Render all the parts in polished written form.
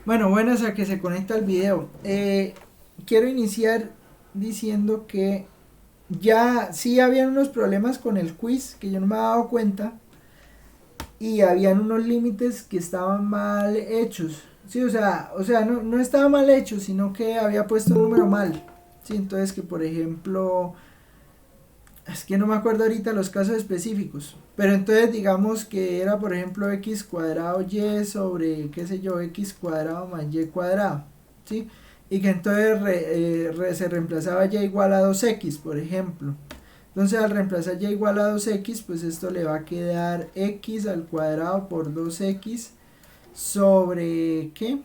Bueno, buenas a que se conecta el video. Quiero iniciar diciendo que ya sí habían unos problemas con el quiz que yo no me había dado cuenta y habían unos límites que estaban mal hechos. Sí, o sea, no estaba mal hecho, sino que había puesto un número mal. Sí, entonces que por ejemplo, es que no me acuerdo ahorita los casos específicos, pero entonces digamos que era por ejemplo x cuadrado y sobre, qué sé yo, x cuadrado más y cuadrado, ¿sí? Y que entonces se reemplazaba y igual a 2x, por ejemplo. Entonces al reemplazar y igual a 2x, pues esto le va a quedar x al cuadrado por 2x sobre, ¿qué?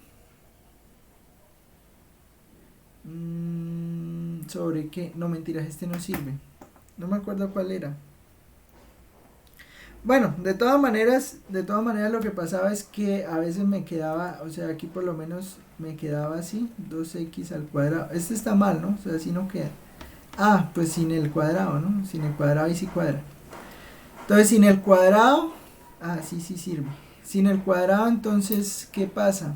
¿Sobre qué? No, mentiras, este no sirve. No me acuerdo cuál era. Bueno, de todas maneras lo que pasaba es que a veces me quedaba, o sea, aquí por lo menos me quedaba así, 2x al cuadrado. Este está mal, ¿no? O sea, así no queda. Ah, pues sin el cuadrado, ¿no? Sin el cuadrado y sí cuadra. Entonces, sin el cuadrado, ah, sí, sí sirve. Sin el cuadrado, entonces, ¿qué pasa?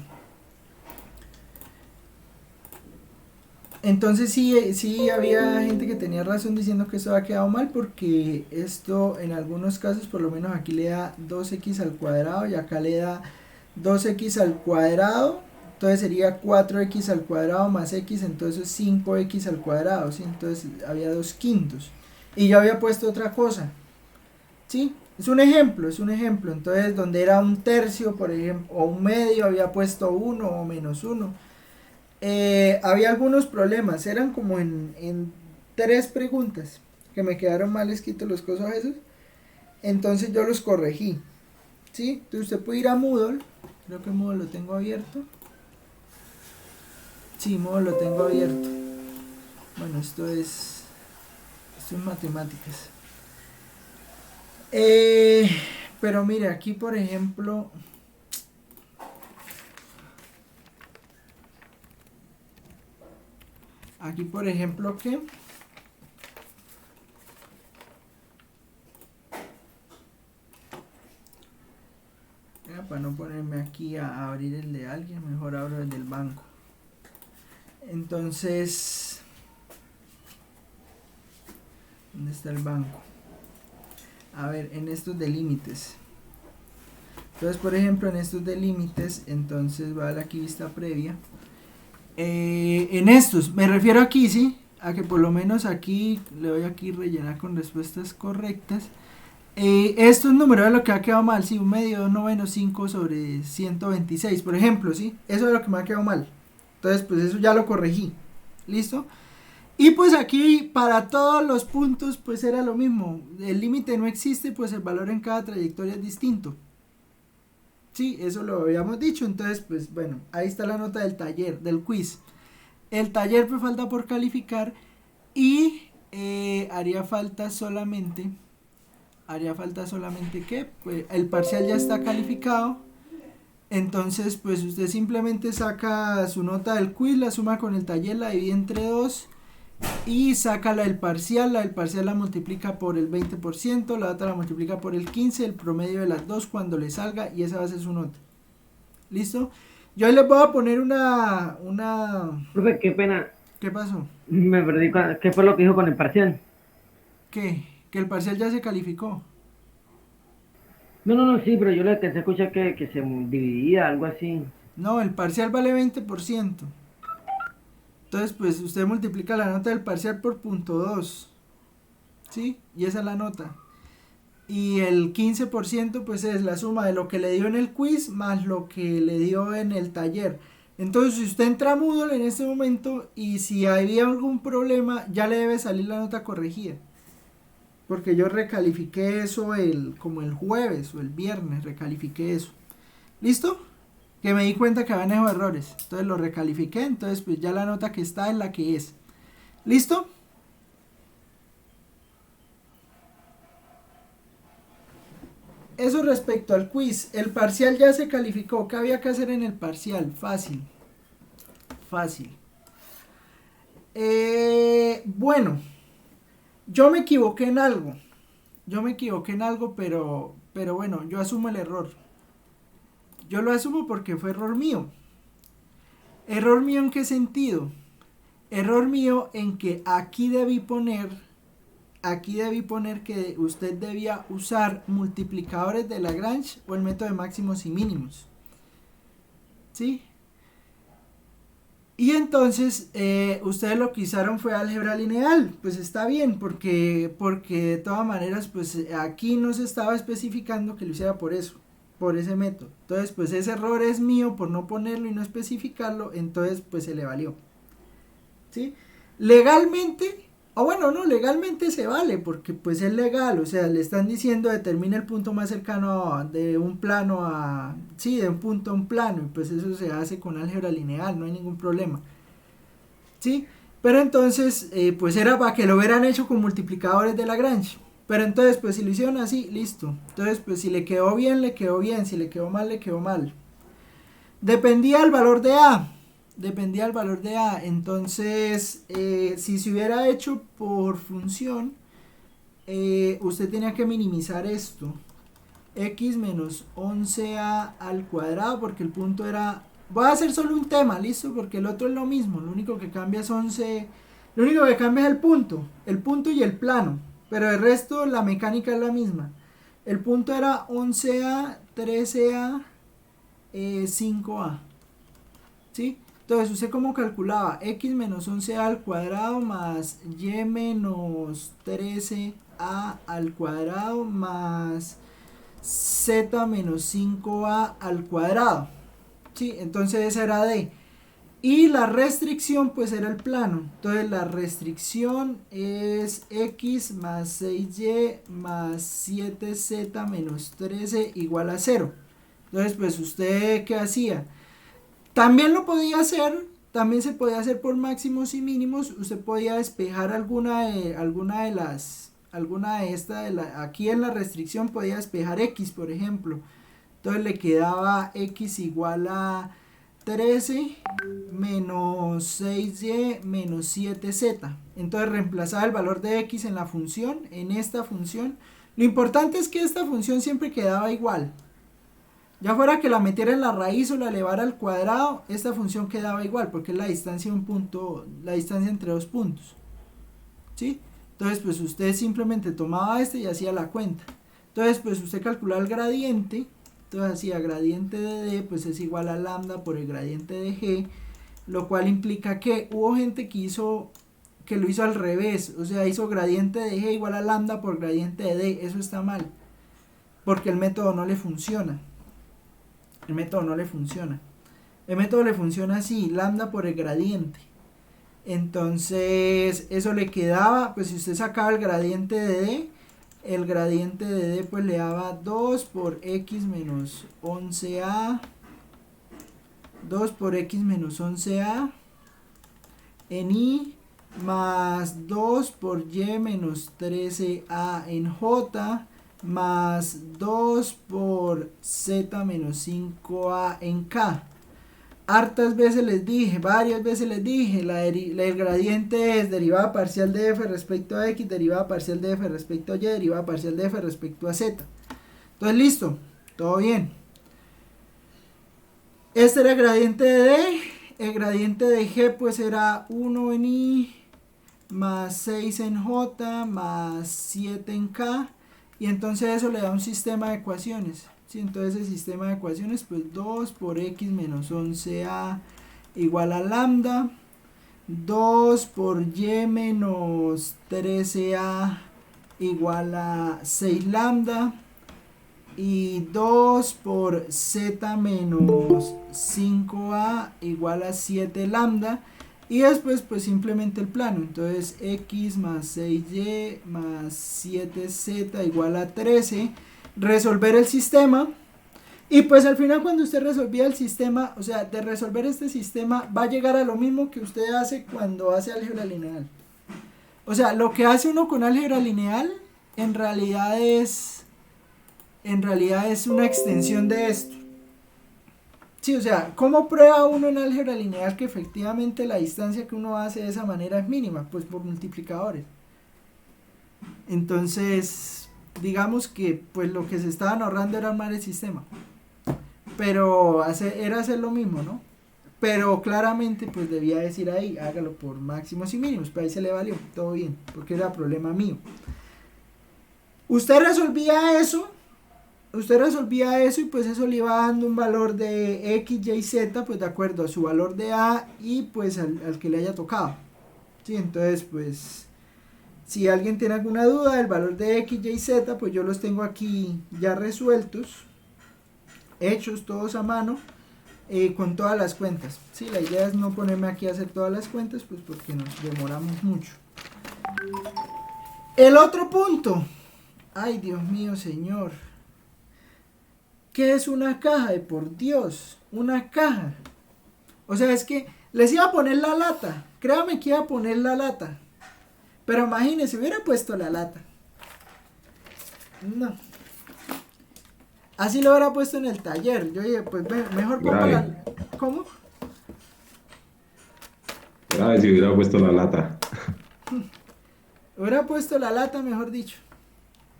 Entonces sí había gente que tenía razón diciendo que esto había quedado mal porque esto en algunos casos por lo menos aquí le da 2x al cuadrado y acá le da 2x al cuadrado, entonces sería 4x al cuadrado más x, entonces 5x al cuadrado, ¿sí? Entonces había 2 quintos. Y yo había puesto otra cosa, ¿sí? Es un ejemplo, entonces donde era un tercio, por ejemplo, o un medio, había puesto uno o menos uno. Había algunos problemas, eran como en tres preguntas que me quedaron mal escritos los cosas esos, entonces yo los corregí, ¿sí? Entonces usted puede ir a Moodle, creo que Moodle lo tengo abierto, sí, Moodle lo tengo abierto, bueno, esto es matemáticas. Eh, pero mire, aquí por ejemplo, ¿qué? Para no ponerme aquí a abrir el de alguien, mejor abro el del banco. Entonces, ¿dónde está el banco? A ver, en estos de límites. Entonces, por ejemplo, en estos de límites, entonces va a la aquí vista previa. En estos, me refiero aquí, ¿sí? A que por lo menos aquí le doy aquí rellenar con respuestas correctas. Estos números es lo que ha quedado mal, sí, un medio, 2 novenos, 5 sobre 126, por ejemplo, ¿sí? Eso es lo que me ha quedado mal. Entonces, pues eso ya lo corregí. ¿Listo? Y pues aquí para todos los puntos pues era lo mismo. El límite no existe, pues el valor en cada trayectoria es distinto. Sí, eso lo habíamos dicho. Entonces pues bueno, ahí está la nota del taller, del quiz. El taller pues falta por calificar y haría falta solamente que pues el parcial ya está calificado. Entonces pues usted simplemente saca su nota del quiz, la suma con el taller, la divide entre dos y saca la del parcial la multiplica por el 20%, la otra la multiplica por el 15%, el promedio de las dos cuando le salga y esa va a ser su nota. ¿Listo? Yo ahí les voy a poner Profe, qué pena, ¿Qué pasó? me perdí. ¿Qué fue lo que dijo con el parcial? ¿Qué? Que el parcial ya se calificó. No, no, no, sí, pero yo le alcancé a escuchar que se dividía, algo así. No, el parcial vale 20%. Entonces, pues usted multiplica la nota del parcial por punto 2. ¿Sí? Y esa es la nota. Y el 15% pues es la suma de lo que le dio en el quiz más lo que le dio en el taller. Entonces si usted entra a Moodle en este momento y si había algún problema ya le debe salir la nota corregida. Porque yo recalifiqué eso como el jueves o el viernes, recalifiqué eso. ¿Listo? Que me di cuenta que habían esos errores. Entonces lo recalifiqué, entonces pues ya la nota que está es la que es. ¿Listo? Eso respecto al quiz. El parcial ya se calificó. ¿Qué había que hacer en el parcial? Fácil. Fácil. Bueno, yo me equivoqué en algo. Pero bueno, yo asumo el error. Yo lo asumo porque fue error mío. ¿Error mío en qué sentido? Error mío en que aquí debí poner que usted debía usar multiplicadores de Lagrange o el método de máximos y mínimos. ¿Sí? Y entonces ustedes lo que usaron fue álgebra lineal. Pues está bien, porque de todas maneras, pues aquí no se estaba especificando que lo hiciera por eso, por ese método. Entonces, pues ese error es mío por no ponerlo y no especificarlo, entonces pues se le valió. ¿Sí? Legalmente, o bueno, no, legalmente se vale, porque pues es legal, o sea, le están diciendo determine el punto más cercano de un plano a, sí, de un punto a un plano, y pues eso se hace con álgebra lineal, no hay ningún problema, ¿sí? Pero entonces, pues era para que lo hubieran hecho con multiplicadores de Lagrange. Pero entonces, pues si lo hicieron así, listo. Entonces, pues si le quedó bien, le quedó bien. Si le quedó mal, le quedó mal. Dependía del valor de A. Dependía del valor de A. Entonces, si se hubiera hecho por función, usted tenía que minimizar esto. X menos 11A al cuadrado, porque el punto era... Voy a hacer solo un tema, ¿listo? Porque el otro es lo mismo. Lo único que cambia es 11... Lo único que cambia es el punto. El punto y el plano. Pero el resto, la mecánica es la misma. El punto era 11A, 13A, 5A. ¿Sí? Entonces, ¿usted cómo calculaba? X menos 11A al cuadrado más Y menos 13A al cuadrado más Z menos 5A al cuadrado. ¿Sí? Entonces esa era D. Y la restricción pues era el plano. Entonces la restricción es X más 6Y más 7Z menos 13 igual a 0. Entonces pues usted ¿qué hacía? También lo podía hacer, también se podía hacer por máximos y mínimos. Usted podía despejar alguna de estas, aquí en la restricción podía despejar X, por ejemplo. Entonces le quedaba X igual a 13 menos 6Y menos 7Z. Entonces reemplazaba el valor de X en la función, en esta función. Lo importante es que esta función siempre quedaba igual. Ya fuera que la metiera en la raíz o la elevara al cuadrado, esta función quedaba igual, porque es la distancia de un punto, la distancia entre dos puntos. ¿Sí? Entonces, pues usted simplemente tomaba este y hacía la cuenta. Entonces, pues usted calculaba el gradiente. Entonces hacía gradiente de D, pues es igual a lambda por el gradiente de G, lo cual implica que hubo gente que lo hizo al revés, o sea, hizo gradiente de G igual a lambda por gradiente de D. Eso está mal, porque el método no le funciona. El método no le funciona. El método le funciona así, lambda por el gradiente. Entonces, eso le quedaba, pues si usted sacaba el gradiente de D, el gradiente de D pues le daba 2 por X menos 11A, 2 por X menos 11A, en I, más 2 por Y menos 13A en J, más 2 por Z menos 5A en K. Hartas veces les dije, varias veces les dije, el gradiente es derivada parcial de f respecto a x, derivada parcial de f respecto a y, derivada parcial de f respecto a z. Entonces listo, todo bien. Este era el gradiente de D, el gradiente de G pues era 1 en I, más 6 en J, más 7 en K, y entonces eso le da un sistema de ecuaciones. ¿Sí? Entonces el sistema de ecuaciones pues 2 por X menos 11A igual a lambda, 2 por Y menos 13A igual a 6 lambda, y 2 por Z menos 5A igual a 7 lambda, y después pues simplemente el plano. Entonces X más 6Y más 7Z igual a 13. Resolver el sistema. Y pues al final cuando usted resolvía el sistema, o sea, de resolver este sistema, va a llegar a lo mismo que usted hace cuando hace álgebra lineal. O sea, lo que hace uno con álgebra lineal en realidad es una extensión de esto. Sí, o sea, ¿cómo prueba uno en álgebra lineal que efectivamente la distancia que uno hace de esa manera es mínima? Pues por multiplicadores. Entonces, digamos que pues lo que se estaban ahorrando era armar el sistema. Pero era hacer lo mismo, ¿no? Pero claramente pues debía decir ahí, hágalo por máximos y mínimos, pero ahí se le valió, todo bien, porque era problema mío. Usted resolvía eso y pues eso le iba dando un valor de X, Y, Z, pues de acuerdo a su valor de A y pues al que le haya tocado. Sí, entonces pues si alguien tiene alguna duda del valor de X, Y, Z, pues yo los tengo aquí ya resueltos, hechos todos a mano, con todas las cuentas. Sí, la idea es no ponerme aquí a hacer todas las cuentas, pues porque nos demoramos mucho. El otro punto. Ay, Dios mío, señor. ¿Qué es una caja? Por Dios, una caja. O sea, es que les iba a poner la lata. Créame que iba a poner la lata. Pero imagínense, hubiera puesto la lata. No. Así lo hubiera puesto en el taller. Yo dije, pues mejor pongo la... ¿Cómo? Grave si hubiera puesto la lata. Hubiera puesto la lata, mejor dicho.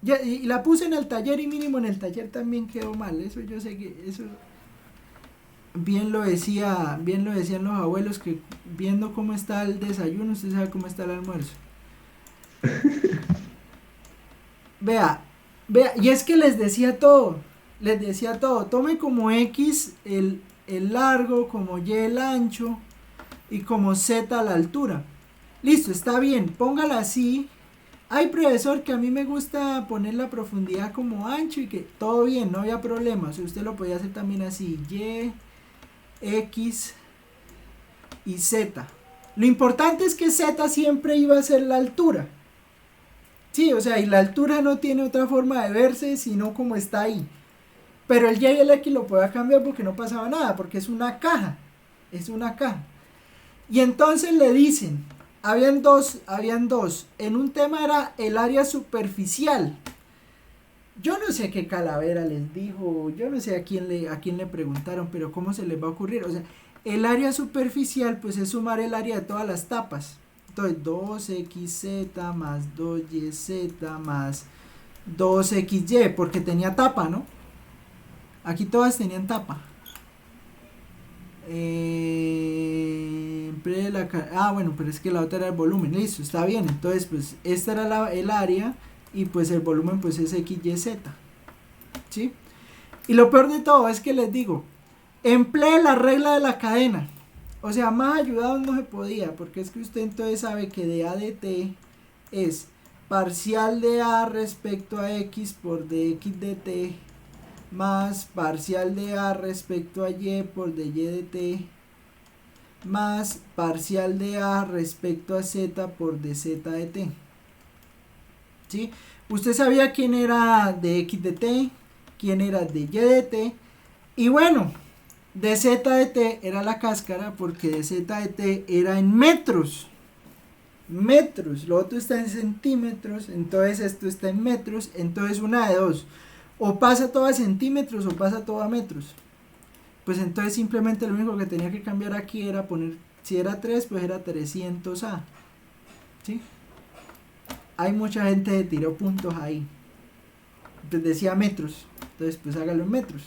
Y la puse en el taller y mínimo en el taller también quedó mal. Eso yo sé que... Eso bien lo decían los abuelos, que viendo cómo está el desayuno, usted sabe cómo está el almuerzo. Vea, y es que les decía todo, tome como X el largo, como Y el ancho y como Z la altura. Listo, está bien, póngala así. Hay profesor que a mí me gusta poner la profundidad como ancho y que todo bien, no había problema. O sea, usted lo podía hacer también así, Y, X y Z. Lo importante es que Z siempre iba a ser la altura. Sí, o sea, y la altura no tiene otra forma de verse sino como está ahí. Pero el Y y el X lo podía cambiar porque no pasaba nada, porque es una caja. Es una caja. Y entonces le dicen, habían dos. En un tema era el área superficial. Yo no sé qué calavera les dijo, yo no sé a quién le preguntaron, pero cómo se les va a ocurrir. O sea, el área superficial pues es sumar el área de todas las tapas. Entonces 2xz más 2yz más 2xy, porque tenía tapa, ¿no? Aquí todas tenían tapa. Bueno, pero es que la otra era el volumen. Listo, está bien. Entonces, pues esta era el área y pues el volumen pues es xyz. ¿Sí? Y lo peor de todo es que les digo, emplee la regla de la cadena. O sea, más ayudado no se podía, porque es que usted entonces sabe que de A de T es parcial de A respecto a X por dx de T más parcial de A respecto a Y por dy de T más parcial de A respecto a Z por dz de T. ¿Sí? Usted sabía quién era de X de T, quién era de Y de T, y bueno, de Z de T era la cáscara porque de Z de T era en metros. Lo otro está en centímetros, entonces esto está en metros, entonces una de dos. O pasa todo a centímetros o pasa todo a metros. Pues entonces simplemente lo único que tenía que cambiar aquí era poner, si era 3, pues era 300A. ¿Sí? Hay mucha gente que tiró puntos ahí. Entonces decía metros, entonces pues hágalo en metros.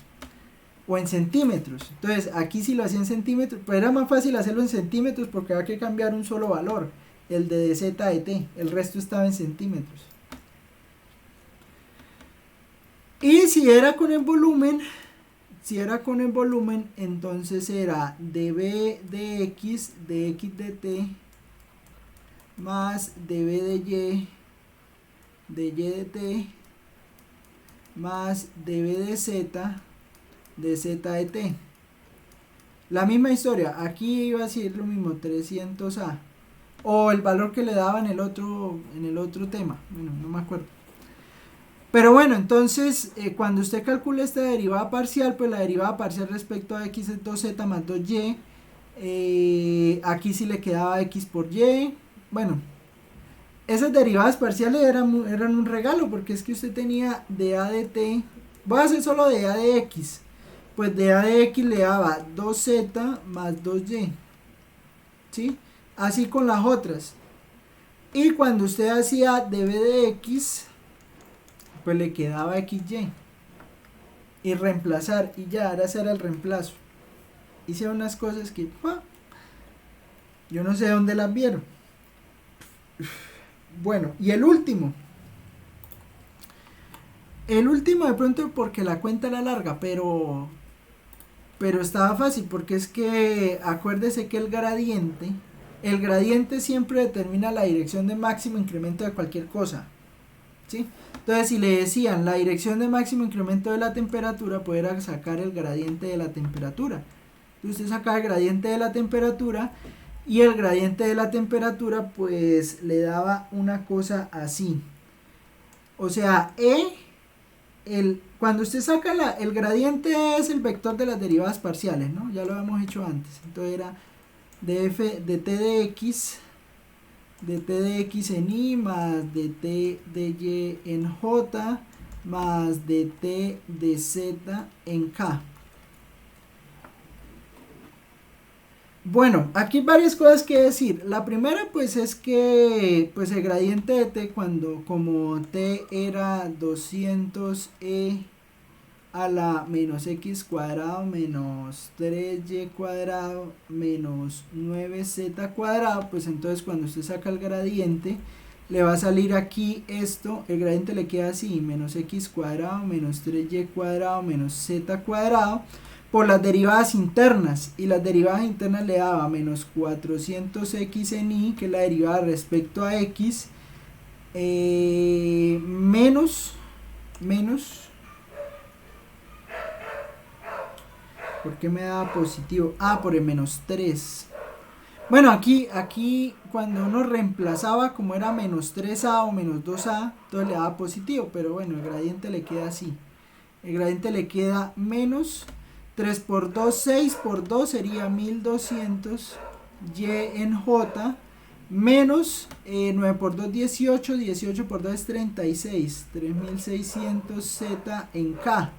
O en centímetros. Entonces aquí si lo hacía en centímetros, pues era más fácil hacerlo en centímetros porque había que cambiar un solo valor, el de dz de t, el resto estaba en centímetros. Y si era con el volumen, entonces era dB de x de t más dB de y de t más dB de z de t. La misma historia, aquí iba a ser lo mismo, 300A. O el valor que le daba en el otro tema, bueno, no me acuerdo. Pero bueno, entonces cuando usted calcula esta derivada parcial, pues la derivada parcial respecto a x es 2z más 2y. Aquí sí le quedaba x por y. Bueno, esas derivadas parciales eran un regalo, porque es que usted tenía de a de t. Voy a hacer solo de a de x. Pues de a de x le daba 2z más 2y. ¿Sí? Así con las otras. Y cuando usted hacía db de x, pues le quedaba xy. Y reemplazar. Y ya, ahora será el reemplazo. hice unas cosas que yo no sé dónde las vieron. Bueno, y el último de pronto porque la cuenta era larga, pero estaba fácil, porque es que acuérdese que el gradiente siempre determina la dirección de máximo incremento de cualquier cosa, ¿sí? Entonces, si le decían la dirección de máximo incremento de la temperatura, pues sacar el gradiente de la temperatura. Entonces, usted saca el gradiente de la temperatura, y el gradiente de la temperatura pues le daba una cosa así. O sea, cuando usted saca el gradiente es el vector de las derivadas parciales, ¿no? Ya lo habíamos hecho antes. Entonces era df de t de x en y más de t de y en j más de t de z en k. Bueno, aquí hay varias cosas que decir. La primera pues es que pues el gradiente de t, como t era 200e a la menos x cuadrado menos 3y cuadrado menos 9z cuadrado, pues entonces cuando usted saca el gradiente le va a salir aquí esto, el gradiente le queda así, menos x cuadrado menos 3y cuadrado menos z cuadrado por las derivadas internas, y las derivadas internas le daba menos 400x en y, que es la derivada respecto a x, menos, ¿por qué me daba positivo? Por el menos 3. Bueno, aquí cuando uno reemplazaba, como era menos 3a o menos 2a, entonces le daba positivo, pero bueno, el gradiente le queda así. El gradiente le queda menos 3 por 2, 6 por 2 sería 1200 y en j, menos 9 por 2, 18, 18 por 2 es 36, 3600 z en k,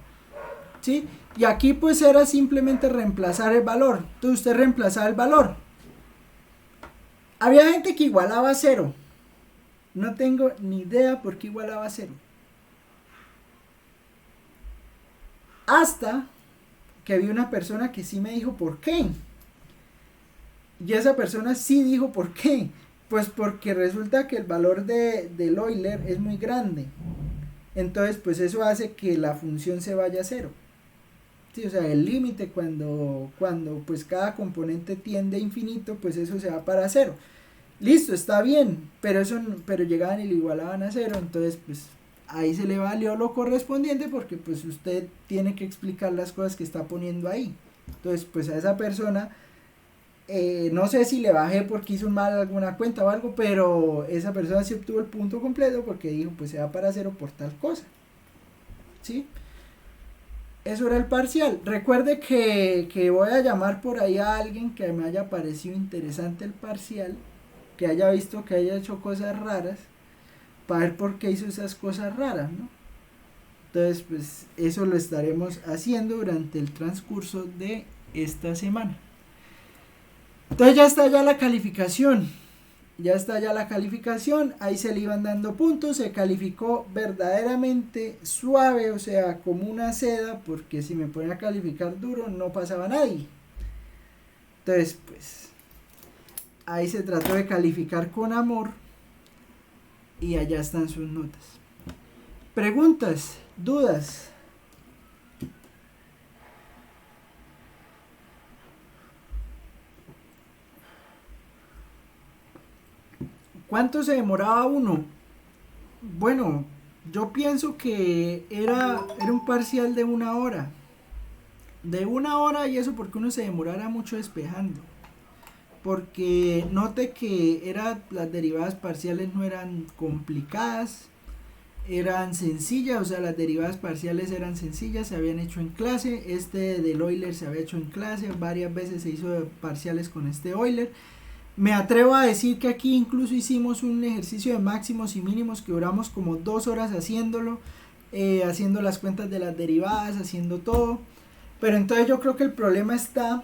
¿sí? Y aquí pues era simplemente reemplazar el valor. Entonces usted reemplazaba el valor. Había gente que igualaba a 0. No tengo ni idea por qué igualaba a 0. Hasta que vi una persona que sí me dijo por qué. Y esa persona sí dijo por qué. Pues porque resulta que el valor del Euler es muy grande. Entonces pues eso hace que la función se vaya a 0. Sí, o sea, el límite cuando pues cada componente tiende a infinito, pues eso se va para 0. Listo, está bien, pero llegaban y lo igualaban a 0, entonces pues ahí se le valió lo correspondiente, porque pues usted tiene que explicar las cosas que está poniendo ahí. Entonces pues a esa persona, no sé si le bajé porque hizo mal alguna cuenta o algo, pero esa persona sí obtuvo el punto completo porque dijo pues se va para 0 por tal cosa, ¿sí? Eso era el parcial. Recuerde que voy a llamar por ahí a alguien que me haya parecido interesante el parcial, que haya visto que haya hecho cosas raras, para ver por qué hizo esas cosas raras, ¿no? Entonces, pues eso lo estaremos haciendo durante el transcurso de esta semana. Entonces ya está ya la calificación. Ahí se le iban dando puntos, se calificó verdaderamente suave, o sea, como una seda, porque si me ponía a calificar duro no pasaba nadie. Entonces, pues, ahí se trató de calificar con amor, y allá están sus notas. Preguntas, dudas. ¿Cuánto se demoraba uno? Bueno, yo pienso que era un parcial de 1 hora. De 1 hora, y eso porque uno se demorara mucho despejando. Porque note que las derivadas parciales no eran complicadas, eran sencillas, o sea, las derivadas parciales eran sencillas, se habían hecho en clase. Del Euler se había hecho en clase, varias veces se hizo de parciales con este Euler. Me atrevo a decir que aquí incluso hicimos un ejercicio de máximos y mínimos que duramos como 2 horas haciéndolo, haciendo las cuentas de las derivadas, haciendo todo. Pero entonces yo creo que el problema está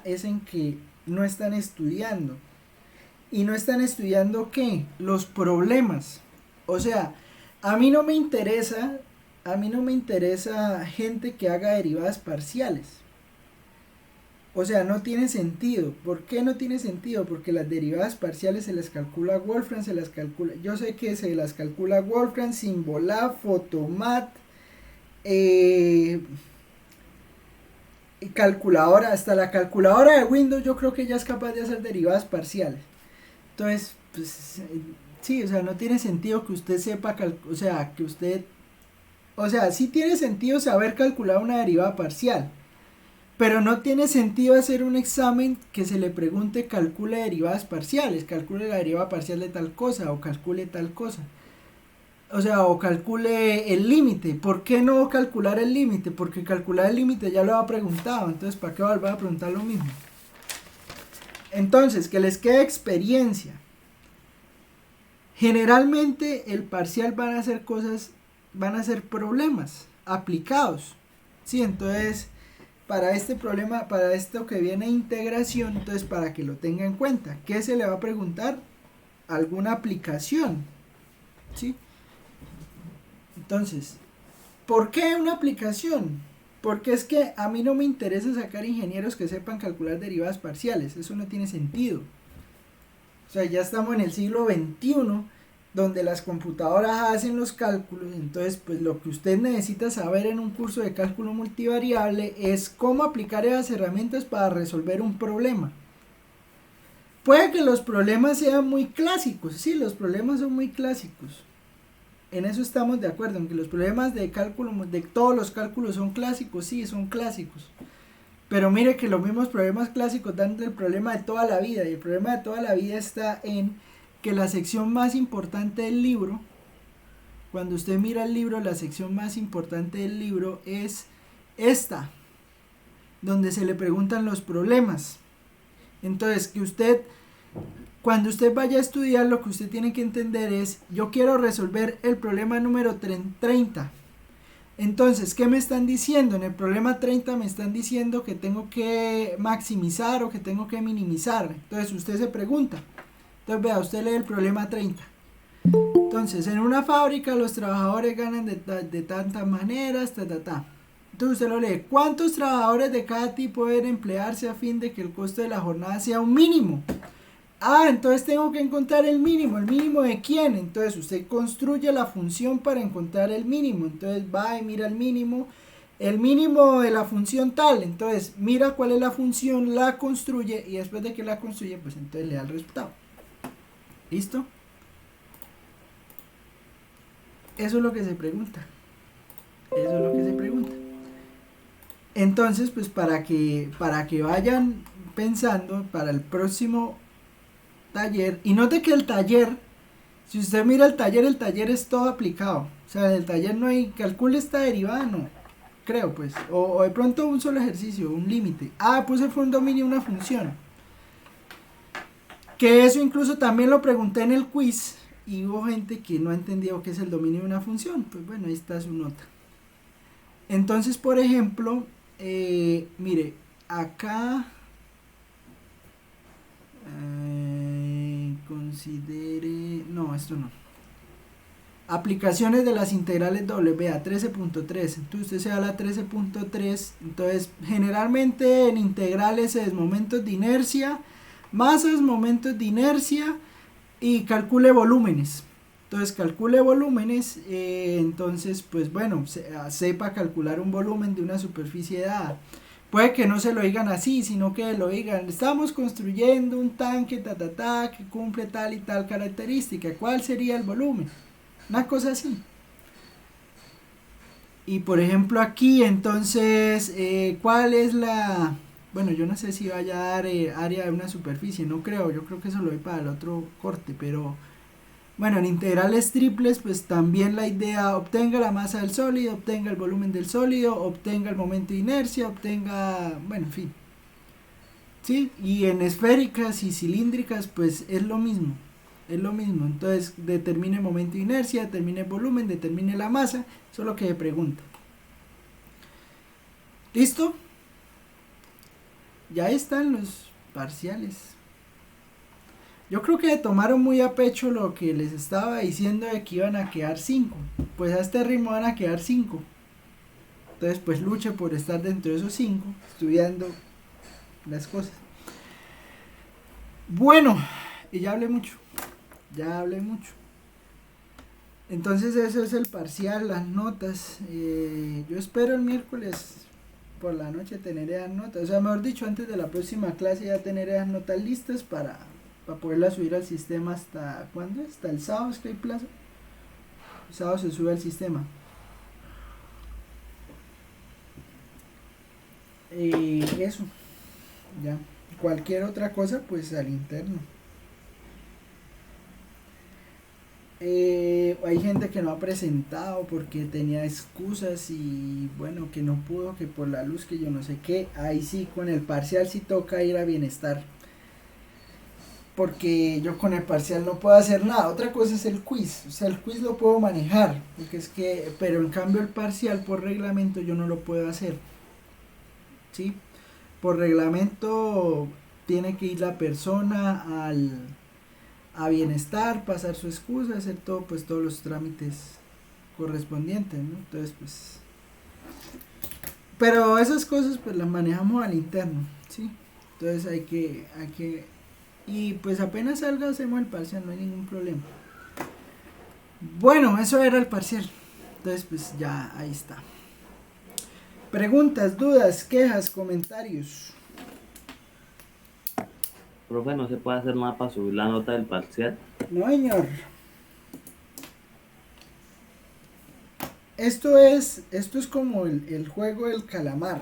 es en que no están estudiando. ¿Y no están estudiando qué? Los problemas. O sea, a mí no me interesa gente que haga derivadas parciales. O sea, no tiene sentido. ¿Por qué no tiene sentido? Porque las derivadas parciales se las calcula Wolfram, se las calcula. Yo sé que se las calcula Wolfram, Symbolab, Photomat, eh, calculadora, hasta la calculadora de Windows yo creo que ya es capaz de hacer derivadas parciales. Entonces, pues sí, o sea, no tiene sentido que usted sepa, o sea, que usted, o sea, sí tiene sentido saber calcular una derivada parcial, pero no tiene sentido hacer un examen que se le pregunte calcule derivadas parciales, calcule la derivada parcial de tal cosa o calcule tal cosa. O sea, o calcule el límite. ¿Por qué no calcular el límite? Porque calcular el límite ya lo ha preguntado. Entonces, ¿para qué volver a preguntar lo mismo? Entonces, que les quede experiencia. Generalmente el parcial van a ser cosas, van a ser problemas aplicados. Sí, entonces, para este problema, para esto que viene integración, entonces para que lo tenga en cuenta. ¿Qué se le va a preguntar? Alguna aplicación. ¿Sí? Entonces, ¿por qué una aplicación? Porque es que a mí no me interesa sacar ingenieros que sepan calcular derivadas parciales, eso no tiene sentido. O sea, ya estamos en el siglo XXI, donde las computadoras hacen los cálculos, entonces pues lo que usted necesita saber en un curso de cálculo multivariable es cómo aplicar esas herramientas para resolver un problema. Puede que los problemas sean muy clásicos, sí, los problemas son muy clásicos. En eso estamos de acuerdo, en que los problemas de cálculo, de todos los cálculos son clásicos, sí, son clásicos. Pero mire que los mismos problemas clásicos dan el problema de toda la vida, y el problema de toda la vida está en que la sección más importante del libro, cuando usted mira el libro, la sección más importante del libro es esta, donde se le preguntan los problemas. Entonces, que usted... Cuando usted vaya a estudiar, lo que usted tiene que entender es, yo quiero resolver el problema número 30. Entonces, ¿qué me están diciendo? En el problema 30 me están diciendo que tengo que maximizar o que tengo que minimizar. Entonces, usted se pregunta. Entonces, vea, usted lee el problema 30. Entonces, en una fábrica los trabajadores ganan de tantas maneras, Entonces, usted lo lee. ¿Cuántos trabajadores de cada tipo deben emplearse a fin de que el costo de la jornada sea un mínimo? Ah, entonces tengo que encontrar el mínimo de quién. Entonces usted construye la función para encontrar el mínimo. Entonces va y mira el mínimo de la función tal. Entonces mira cuál es la función, la construye y después de que la construye, pues entonces le da el resultado. ¿Listo? Eso es lo que se pregunta. Eso es lo que se pregunta. Entonces, pues para que vayan pensando para el próximo taller, y note que el taller, si usted mira el taller es todo aplicado, o sea, en el taller no hay, calcule esta derivada, no, creo pues, o de pronto un solo ejercicio, un límite, puse fue un dominio, una función, que eso incluso también lo pregunté en el quiz, y hubo gente que no ha entendido qué es el dominio de una función, pues bueno, ahí está su nota. Entonces, por ejemplo, mire, acá... considere... No, esto no. Aplicaciones de las integrales WA 13.3. Entonces usted se va a la 13.3. Entonces generalmente en integrales es momentos de inercia, masas, momentos de inercia y calcule volúmenes. Entonces calcule volúmenes, entonces pues bueno, sepa calcular un volumen de una superficie dada. Puede que no se lo digan así, sino que lo digan, estamos construyendo un tanque, que cumple tal y tal característica. ¿Cuál sería el volumen? Una cosa así. Y por ejemplo aquí, entonces, ¿cuál es la...? Bueno, yo no sé si vaya a dar área de una superficie, no creo, yo creo que eso lo doy para el otro corte, pero... Bueno, en integrales triples, pues también la idea, obtenga la masa del sólido, obtenga el volumen del sólido, obtenga el momento de inercia, obtenga, bueno, en fin. ¿Sí? Y en esféricas y cilíndricas, pues es lo mismo. Es lo mismo. Entonces, determine el momento de inercia, determine el volumen, determine la masa. Eso es lo que me pregunta. ¿Listo? Ya están los parciales. Yo creo que tomaron muy a pecho lo que les estaba diciendo de que iban a quedar 5. Pues a este ritmo van a quedar 5. Entonces pues luche por estar dentro de esos 5, estudiando las cosas. Bueno, y ya hablé mucho. Entonces eso es el parcial, las notas. Yo espero el miércoles por la noche tener esas notas. O sea, mejor dicho, antes de la próxima clase ya tener esas notas listas para poderlas subir al sistema hasta... ¿Cuándo? Hasta el sábado, es que hay plazo. El sábado se sube al sistema. Eso, ya. Cualquier otra cosa, pues al interno. Hay gente que no ha presentado porque tenía excusas y bueno, que no pudo, que por la luz, que yo no sé qué. Ahí sí, con el parcial sí toca ir a bienestar. Porque yo con el parcial no puedo hacer nada. Otra cosa es el quiz. O sea, el quiz lo puedo manejar. Porque es que, pero en cambio el parcial por reglamento yo no lo puedo hacer. ¿Sí? Por reglamento tiene que ir la persona a bienestar, pasar su excusa, hacer todo, pues todos los trámites correspondientes, ¿no? Entonces, pues... Pero esas cosas pues las manejamos al interno, ¿sí? Entonces hay que... Y pues apenas salga hacemos el parcial, no hay ningún problema. Bueno, eso era el parcial. Entonces, pues ya ahí está. Preguntas, dudas, quejas, comentarios. Profe, ¿no se puede hacer nada para subir la nota del parcial? No, señor. Esto es como el juego del calamar.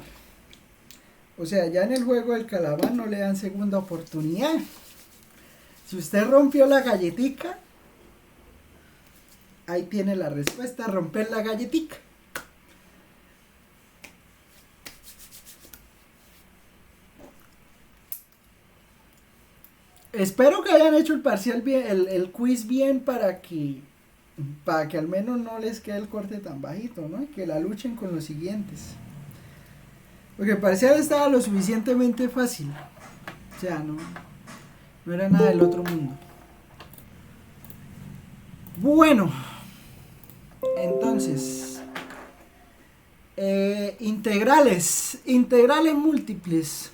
O sea, ya en el juego del calamar no le dan segunda oportunidad. Si usted rompió la galletica, ahí tiene la respuesta, romper la galletica. Espero que hayan hecho el parcial bien, el quiz bien para que al menos no les quede el corte tan bajito, ¿no? Y que la luchen con los siguientes. Porque el parcial estaba lo suficientemente fácil. O sea, no era nada del otro mundo. Bueno, entonces, integrales múltiples.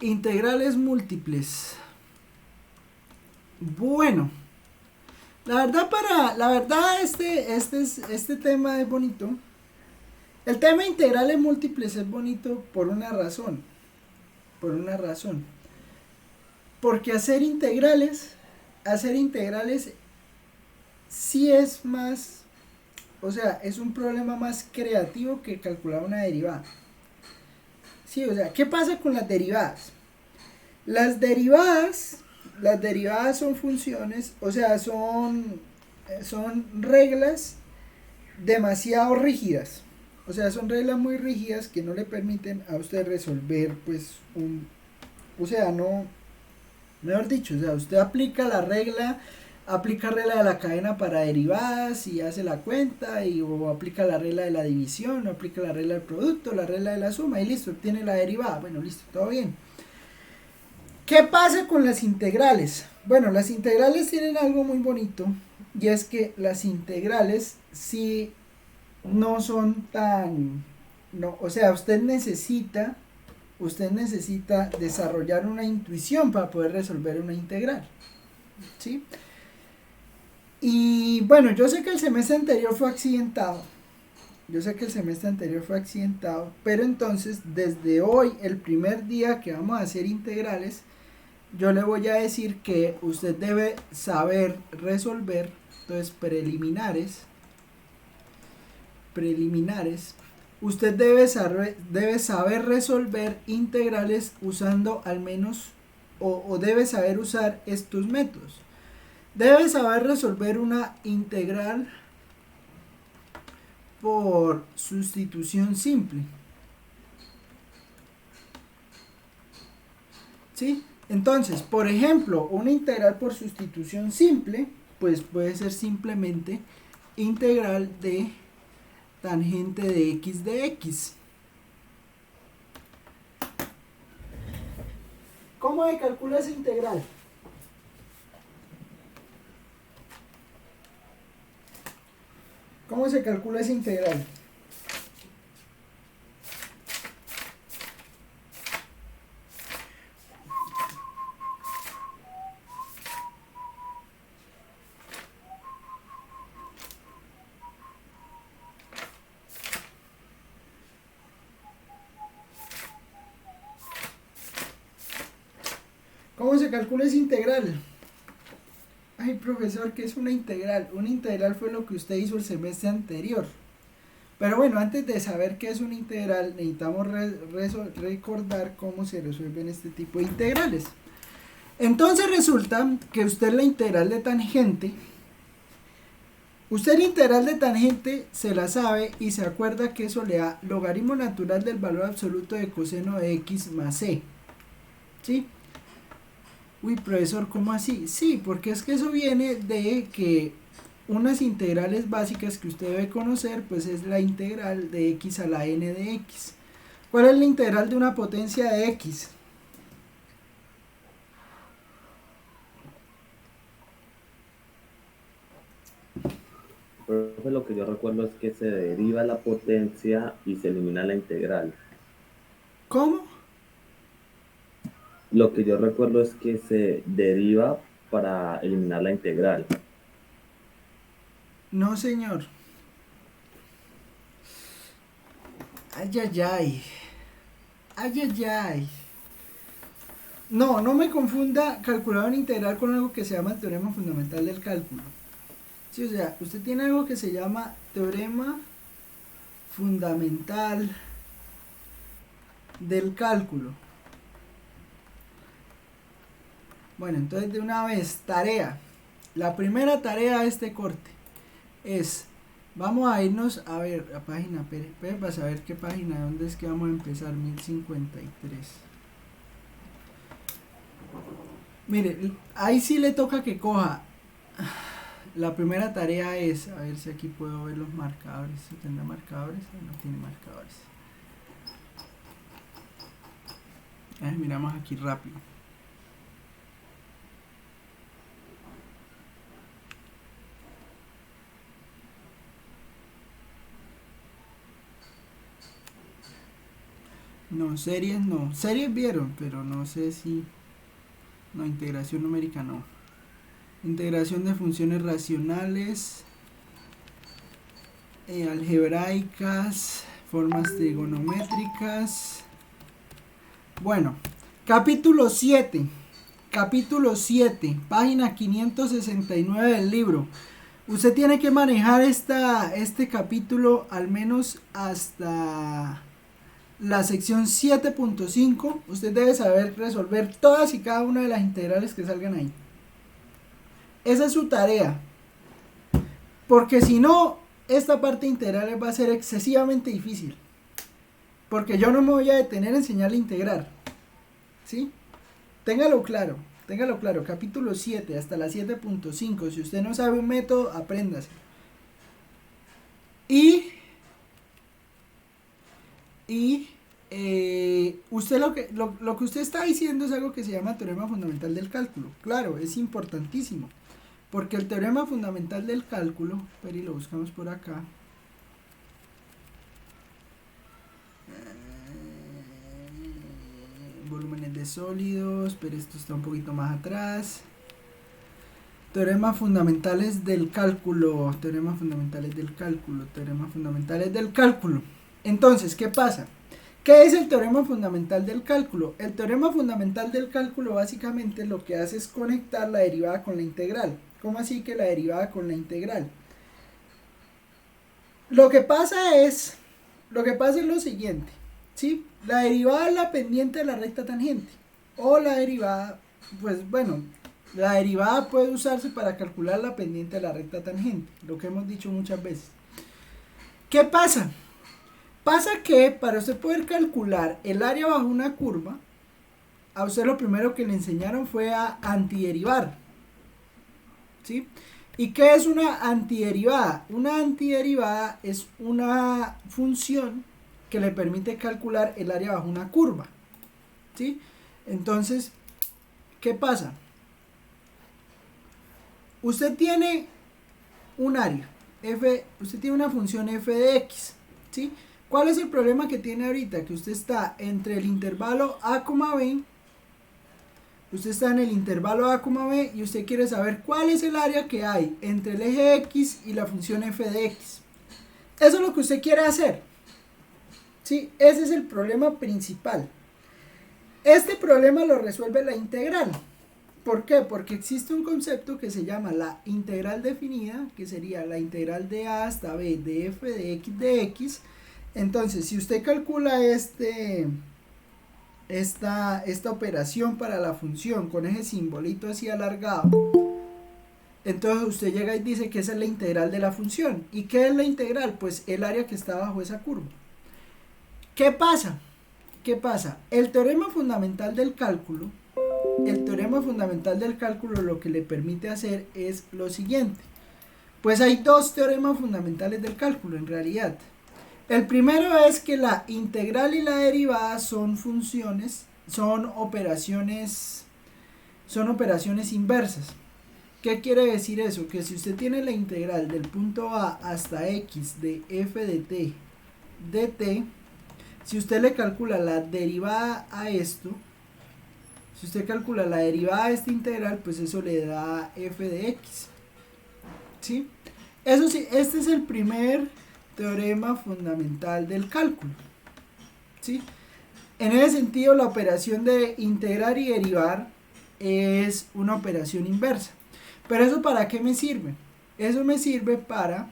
Integrales múltiples. Bueno, la verdad este tema es bonito. El tema de integrales múltiples es bonito por una razón. Porque hacer integrales sí es más, o sea, es un problema más creativo que calcular una derivada. Sí, o sea, ¿qué pasa con las derivadas? Las derivadas son funciones, o sea, son reglas demasiado rígidas. O sea, son reglas muy rígidas que no le permiten a usted resolver, pues, o sea, no, mejor dicho, o sea, usted aplica regla de la cadena para derivadas y hace la cuenta, o aplica la regla de la división, o aplica la regla del producto, la regla de la suma, y listo, obtiene la derivada. Bueno, listo, todo bien. ¿Qué pasa con las integrales? Bueno, las integrales tienen algo muy bonito, y es que las integrales sí no son tan... No, o sea, usted necesita desarrollar una intuición para poder resolver una integral, ¿sí? Y bueno, yo sé que el semestre anterior fue accidentado, pero entonces desde hoy, el primer día que vamos a hacer integrales, yo le voy a decir que usted debe saber resolver, entonces preliminares, usted debe saber resolver integrales usando al menos, o debe saber usar estos métodos. Debe saber resolver una integral por sustitución simple. ¿Sí? Entonces, por ejemplo, una integral por sustitución simple, pues puede ser simplemente integral de tangente de x de x. ¿Cómo se calcula esa integral? ¿Cómo se calcula esa integral? se calcula esa integral? Ay, profesor, ¿qué es una integral? Una integral fue lo que usted hizo el semestre anterior. Pero bueno, antes de saber qué es una integral, necesitamos recordar cómo se resuelven este tipo de integrales. Entonces resulta que usted la integral de tangente, se la sabe y se acuerda que eso le da logaritmo natural del valor absoluto de coseno de x más c. ¿Sí? Uy, profesor, ¿cómo así? Sí, porque es que eso viene de que unas integrales básicas que usted debe conocer, pues es la integral de x a la n de x. ¿Cuál es la integral de una potencia de x? Profe, lo que yo recuerdo es que se deriva la potencia y se elimina la integral. ¿Cómo? Lo que yo recuerdo es que se deriva para eliminar la integral. No, señor. Ay, ay, ay. Ay, ay, ay. No, no me confunda calculador integral con algo que se llama teorema fundamental del cálculo. Sí, o sea, usted tiene algo que se llama teorema fundamental del cálculo. Bueno, entonces de una vez, tarea. La primera tarea de este corte es, vamos a irnos a ver la página, para saber qué página, dónde es que vamos a empezar, 1053. Mire, ahí sí le toca que coja. La primera tarea es, a ver si aquí puedo ver los marcadores. ¿Si tendrá marcadores? No tiene marcadores. A ver, miramos aquí rápido. No, series no. Series vieron, pero no sé si... No, integración numérica no. Integración de funciones racionales, algebraicas, formas trigonométricas. Bueno, capítulo 7, página 569 del libro. Usted tiene que manejar este capítulo al menos hasta la sección 7.5. Usted debe saber resolver todas y cada una de las integrales que salgan ahí. Esa es su tarea. Porque si no, esta parte de integrales va a ser excesivamente difícil. Porque yo no me voy a detener a enseñarle a integrar. ¿Sí? Téngalo claro. Capítulo 7 hasta la 7.5. Si usted no sabe un método, apréndase. Usted lo que usted está diciendo es algo que se llama teorema fundamental del cálculo. Claro, es importantísimo. Porque el teorema fundamental del cálculo, pero y lo buscamos por acá. Volúmenes de sólidos, pero esto está un poquito más atrás. Teoremas fundamentales del cálculo. Entonces, ¿qué pasa? ¿Qué es el teorema fundamental del cálculo? El teorema fundamental del cálculo básicamente lo que hace es conectar la derivada con la integral. ¿Cómo así que la derivada con la integral? Lo que pasa es lo siguiente, ¿sí? La derivada es la pendiente de la recta tangente. O la derivada, pues bueno, la derivada puede usarse para calcular la pendiente de la recta tangente, lo que hemos dicho muchas veces. ¿Qué pasa? Pasa que para usted poder calcular el área bajo una curva, a usted lo primero que le enseñaron fue a antiderivar. ¿Sí? ¿Y qué es una antiderivada? Una antiderivada es una función que le permite calcular el área bajo una curva. ¿Sí? Entonces, ¿qué pasa? Usted tiene un área, usted tiene una función f de x. ¿Sí? ¿Cuál es el problema que tiene ahorita? Que usted está entre el intervalo a, b. Usted está en el intervalo a, b y usted quiere saber cuál es el área que hay entre el eje x y la función f de x. Eso es lo que usted quiere hacer. ¿Sí? Ese es el problema principal. Este problema lo resuelve la integral. ¿Por qué? Porque existe un concepto que se llama la integral definida, que sería la integral de a hasta b de f de x. Entonces, si usted calcula esta operación para la función con ese simbolito así alargado, entonces usted llega y dice que esa es la integral de la función. ¿Y qué es la integral? Pues el área que está bajo esa curva. ¿Qué pasa? ¿Qué pasa? El teorema fundamental del cálculo lo que le permite hacer es lo siguiente. Pues hay dos teoremas fundamentales del cálculo en realidad. El primero es que la integral y la derivada son funciones, son operaciones inversas. ¿Qué quiere decir eso? Que si usted tiene la integral del punto A hasta x de f de t dt, si usted le calcula la derivada a esto, si usted calcula la derivada de esta integral, pues eso le da f de x. ¿Sí? Eso sí, este es el primer teorema fundamental del cálculo. ¿Sí? En ese sentido, la operación de integrar y derivar es una operación inversa. Pero eso ¿para qué me sirve? Eso me sirve para,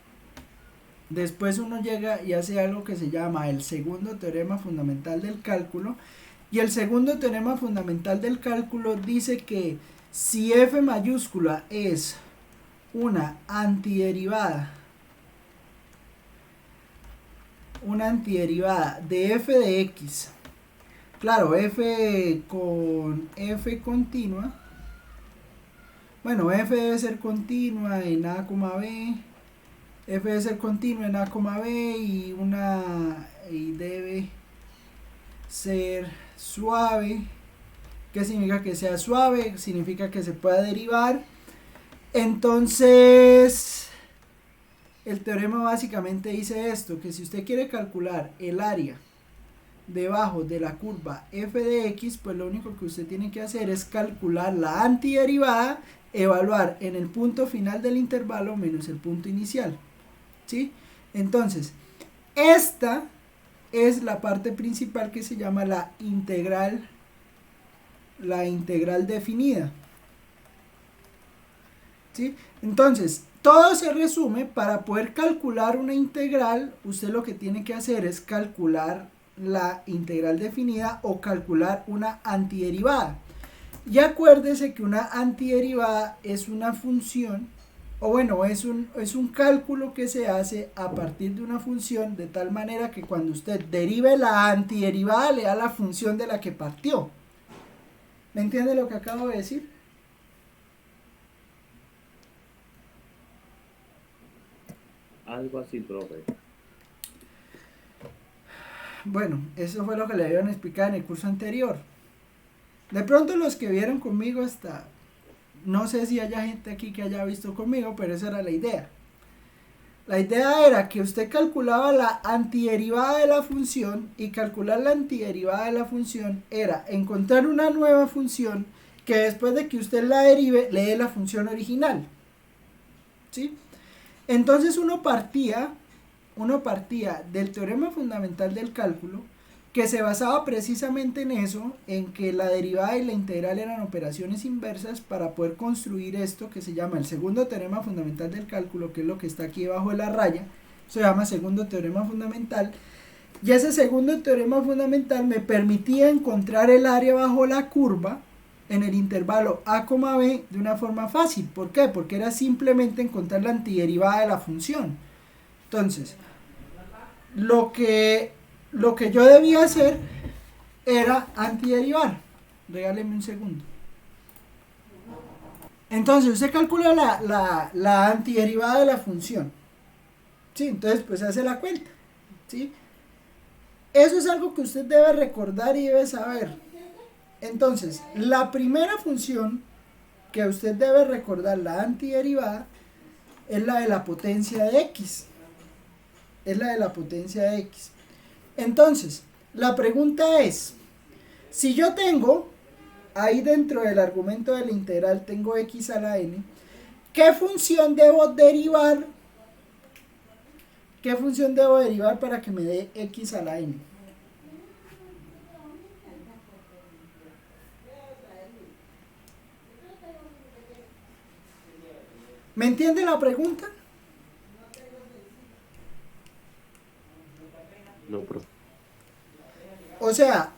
después uno llega y hace algo que se llama el segundo teorema fundamental del cálculo. Y el segundo teorema fundamental del cálculo dice que si f mayúscula es una antiderivada de f de x, claro, f con f continua, bueno, f debe ser continua en a, b, f debe ser continua en a, b y debe ser suave. ¿Qué significa que sea suave? Significa que se pueda derivar. Entonces, el teorema básicamente dice esto, que si usted quiere calcular el área debajo de la curva f de x, pues lo único que usted tiene que hacer es calcular la antiderivada, evaluar en el punto final del intervalo menos el punto inicial. ¿Sí? Entonces, esta es la parte principal que se llama la integral definida. ¿Sí? Entonces, todo se resume, para poder calcular una integral, usted lo que tiene que hacer es calcular la integral definida o calcular una antiderivada. Y acuérdese que una antiderivada es una función, o bueno, es un cálculo que se hace a partir de una función, de tal manera que cuando usted derive la antiderivada le da la función de la que partió. ¿Me entiende lo que acabo de decir? Algo así, profe. Bueno, eso fue lo que le habían explicado en el curso anterior. De pronto los que vieron conmigo hasta, no sé si haya gente aquí que haya visto conmigo, pero esa era la idea. La idea era que usted calculaba la antiderivada de la función, y calcular la antiderivada de la función era encontrar una nueva función que después de que usted la derive le dé la función original. ¿Sí? Entonces uno partía del teorema fundamental del cálculo, que se basaba precisamente en eso, en que la derivada y la integral eran operaciones inversas, para poder construir esto que se llama el segundo teorema fundamental del cálculo, que es lo que está aquí debajo de la raya. Se llama segundo teorema fundamental, y ese segundo teorema fundamental me permitía encontrar el área bajo la curva en el intervalo a, b de una forma fácil. ¿Por qué? Porque era simplemente encontrar la antiderivada de la función. Entonces, lo que yo debía hacer era antiderivar. Regáleme un segundo. Entonces, usted calcula la antiderivada de la función. ¿Sí? Entonces, pues hace la cuenta. ¿Sí? Eso es algo que usted debe recordar y debe saber. Entonces, la primera función que usted debe recordar, la antiderivada, es la de la potencia de x. Es la de la potencia de x. Entonces, la pregunta es, si yo tengo, ahí dentro del argumento de la integral, tengo x a la n, ¿qué función debo derivar? ¿Qué función debo derivar para que me dé x a la n? ¿Me entiende la pregunta? No, profe. O sea,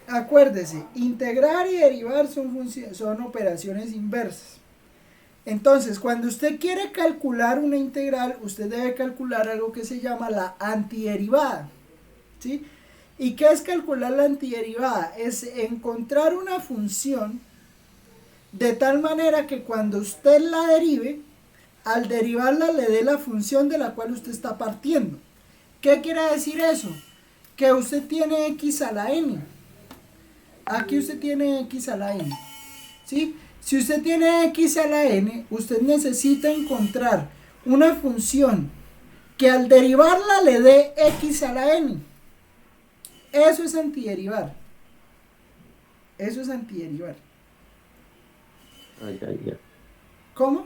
acuérdese, integrar y derivar son operaciones inversas. Entonces, cuando usted quiere calcular una integral, usted debe calcular algo que se llama la antiderivada, ¿sí? ¿Y qué es calcular la antiderivada? Es encontrar una función de tal manera que cuando usted la derive, al derivarla le dé la función de la cual usted está partiendo. ¿Qué quiere decir eso? Que usted tiene x a la n. Aquí usted tiene x a la n, ¿sí? Si usted tiene x a la n, usted necesita encontrar una función que al derivarla le dé x a la n. Eso es antiderivar. Eso es antiderivar. Ah, ya, ya. ¿Cómo?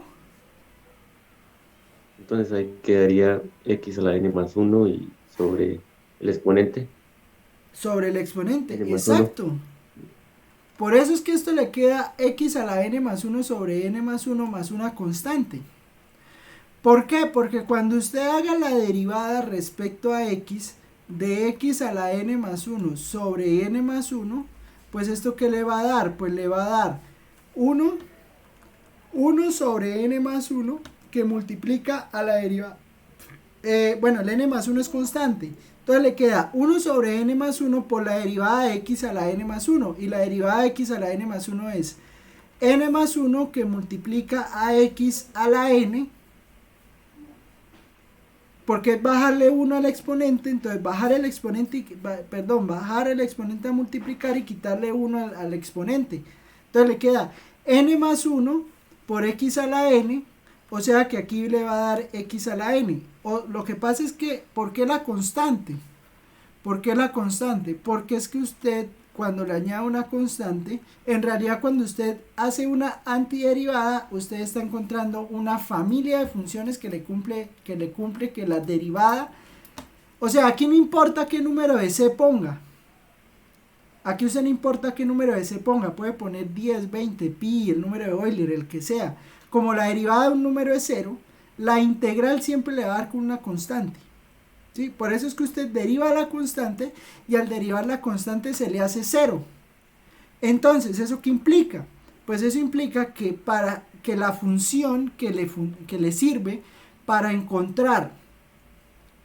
Entonces ahí quedaría x a la n más 1 y sobre el exponente. Sobre el exponente, N más exacto. Por eso es que esto le queda x a la n más 1 sobre n más 1 más una constante. ¿Por qué? Porque cuando usted haga la derivada respecto a x, de x a la n más 1 sobre n más 1, pues esto ¿qué le va a dar? Pues le va a dar 1 sobre n más 1 que multiplica a la derivada. Bueno, el n más 1 es constante. Entonces le queda 1 sobre n más 1 por la derivada de x a la n más 1. Y la derivada de x a la n más 1 es n más 1 que multiplica a x a la n. Porque es bajarle 1 al exponente. Entonces bajar el exponente, bajar el exponente a multiplicar y quitarle 1 al exponente. Entonces le queda n más 1 por x a la n. O sea que aquí le va a dar x a la n. Lo que pasa es que, ¿por qué la constante? ¿Por qué la constante? Porque es que usted, cuando le añade una constante, en realidad cuando usted hace una antiderivada, usted está encontrando una familia de funciones que le cumple que la derivada. O sea, aquí no importa qué número de c ponga. Aquí usted no importa qué número de c ponga. Puede poner 10, 20, pi, el número de Euler, el que sea. Como la derivada de un número es 0, la integral siempre le va a dar con una constante, ¿sí? Por eso es que usted deriva la constante y al derivar la constante se le hace 0. Entonces, ¿eso qué implica? Pues eso implica que para que la función que le sirve para encontrar,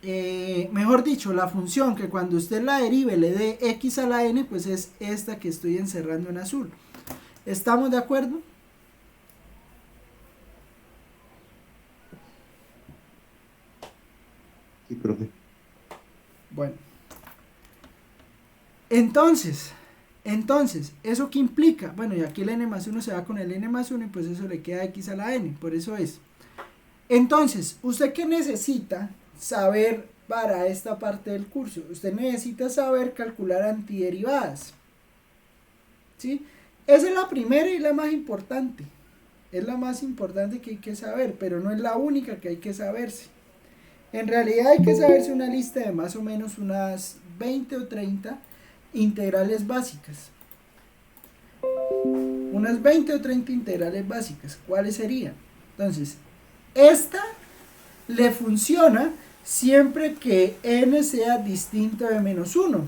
mejor dicho, la función que cuando usted la derive le dé x a la n, pues es esta que estoy encerrando en azul. ¿Estamos de acuerdo? Sí, profe. Bueno. Entonces, ¿eso qué implica? Bueno, y aquí el n más 1 se va con el n más 1 y pues eso le queda x a la n, por eso es. Entonces, ¿usted qué necesita saber para esta parte del curso? Usted necesita saber calcular antiderivadas, ¿sí? Esa es la primera y la más importante. Es la más importante que hay que saber, pero no es la única que hay que saberse. En realidad hay que saberse una lista de más o menos unas 20 o 30 integrales básicas. Unas 20 o 30 integrales básicas. ¿Cuáles serían? Entonces, esta le funciona siempre que n sea distinto de menos 1.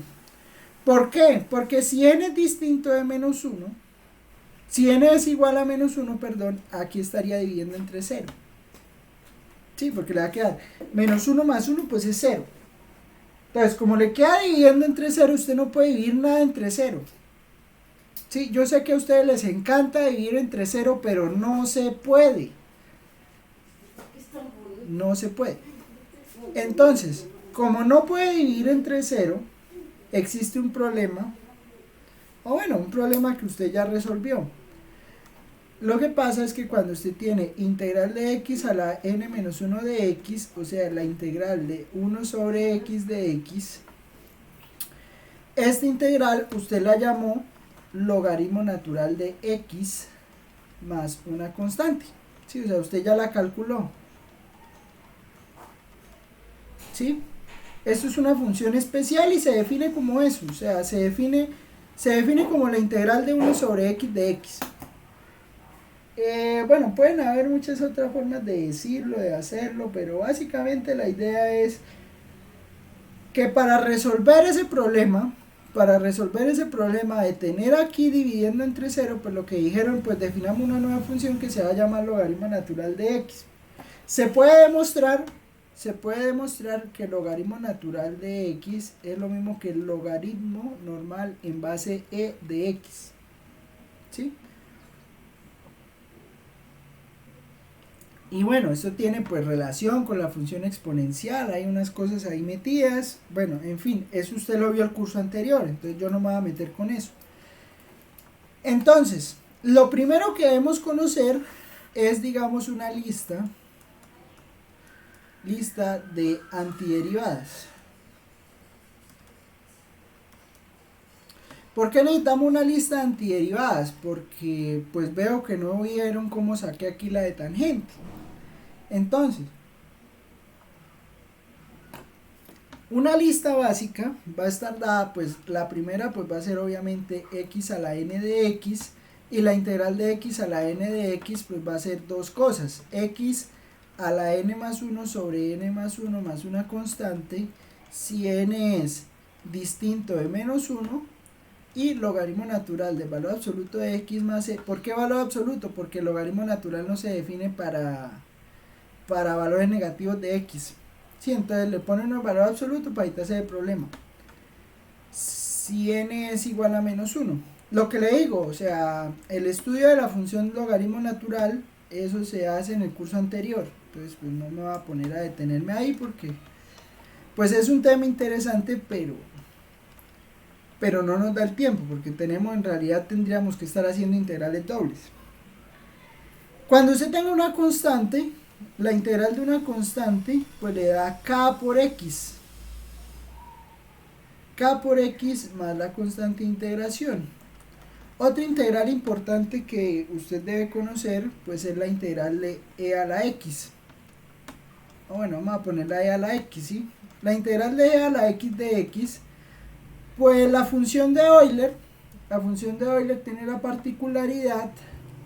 ¿Por qué? Porque si n es distinto de menos 1, si n es igual a menos 1, perdón, aquí estaría dividiendo entre 0. Sí, porque le va a quedar menos 1 más 1, pues es 0. Entonces, como le queda dividiendo entre 0, usted no puede dividir nada entre 0. Sí, yo sé que a ustedes les encanta dividir entre 0, pero no se puede. No se puede. Entonces, como no puede dividir entre 0, existe un problema, o bueno, un problema que usted ya resolvió. Lo que pasa es que cuando usted tiene integral de x a la n menos 1 de x, o sea, la integral de 1 sobre x de x, esta integral usted la llamó logaritmo natural de x más una constante. ¿Sí? O sea, usted ya la calculó. ¿Sí? Esto es una función especial y se define como eso. O sea, se define como la integral de 1 sobre x de x. Bueno, pueden haber muchas otras formas de decirlo, de hacerlo, pero básicamente la idea es que para resolver ese problema de tener aquí dividiendo entre cero, pues lo que dijeron, pues definamos una nueva función que se va a llamar logaritmo natural de x. Se puede demostrar que el logaritmo natural de x es lo mismo que el logaritmo normal en base e de x. ¿Sí? Y bueno, esto tiene pues relación con la función exponencial, hay unas cosas ahí metidas. Bueno, en fin, eso usted lo vio el curso anterior, entonces yo no me voy a meter con eso. Entonces, lo primero que debemos conocer es, digamos, una lista de antiderivadas. ¿Por qué necesitamos una lista de antiderivadas? Porque pues veo que no vieron cómo saqué aquí la de tangente. Entonces, una lista básica va a estar dada, pues la primera pues va a ser obviamente x a la n de x, y la integral de x a la n de x pues va a ser dos cosas, x a la n más 1 sobre n más 1 más una constante, si n es distinto de menos 1, y logaritmo natural del valor absoluto de x más e. ¿Por qué valor absoluto? Porque el logaritmo natural no se define para valores negativos de x. Sí, entonces le ponen un valor absoluto para evitarse el problema. Si n es igual a menos 1. Lo que le digo, o sea, el estudio de la función logaritmo natural, eso se hace en el curso anterior. Entonces, pues no me voy a poner a detenerme ahí porque, pues es un tema interesante, pero no nos da el tiempo, porque en realidad tendríamos que estar haciendo integrales dobles. Cuando usted tenga una constante, la integral de una constante pues le da k por x más la constante de integración. Otra integral importante que usted debe conocer pues es la integral de e a la x. Bueno, vamos a poner la e a la x, ¿sí? La integral de e a la x de x, pues la función de Euler tiene la particularidad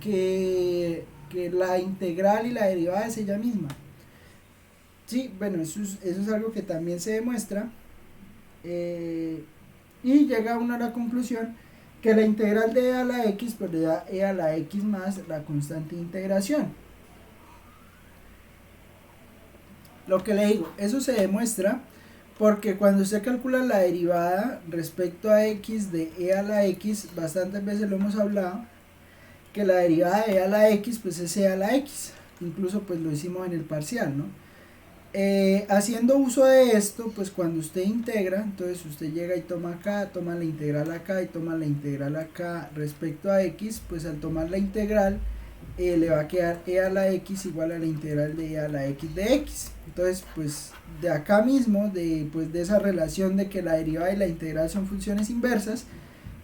que la integral y la derivada es ella misma. Sí, bueno, eso es algo que también se demuestra. Y llega uno a la conclusión que la integral de e a la x pues le da e a la x más la constante de integración. Lo que le digo, eso se demuestra porque cuando usted calcula la derivada respecto a x de e a la x, bastantes veces lo hemos hablado, que la derivada de e a la x pues es e a la x, incluso pues lo hicimos en el parcial, ¿no? Haciendo uso de esto, pues cuando usted integra, entonces usted llega y toma acá, toma la integral acá y toma la integral acá respecto a x, pues al tomar la integral le va a quedar e a la x igual a la integral de e a la x de x. Entonces pues de acá mismo, de esa relación de que la derivada y la integral son funciones inversas,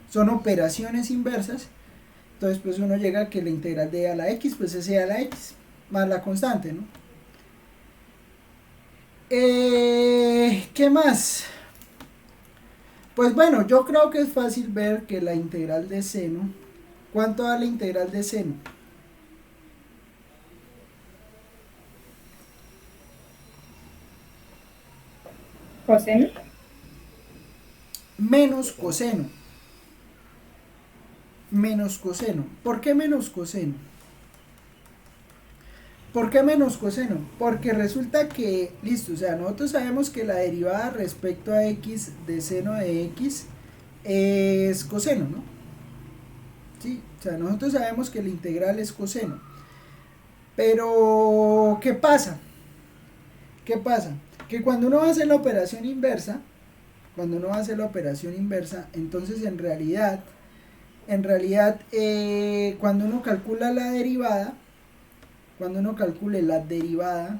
son operaciones inversas, entonces pues uno llega a que la integral de e a la x pues es e a la x más la constante, ¿no? ¿Qué más? Pues bueno, yo creo que es fácil ver que la integral de seno, ¿cuánto da la integral de seno? Coseno. Menos coseno. Menos coseno. ¿Por qué menos coseno? ¿Por qué menos coseno? Porque resulta que, listo, o sea, nosotros sabemos que la derivada respecto a x de seno de x es coseno, ¿no? Sí, o sea, nosotros sabemos que la integral es coseno. Pero, ¿qué pasa? ¿Qué pasa? Que cuando uno va a hacer la operación inversa, entonces en realidad, cuando uno calcula la derivada, cuando uno calcule la derivada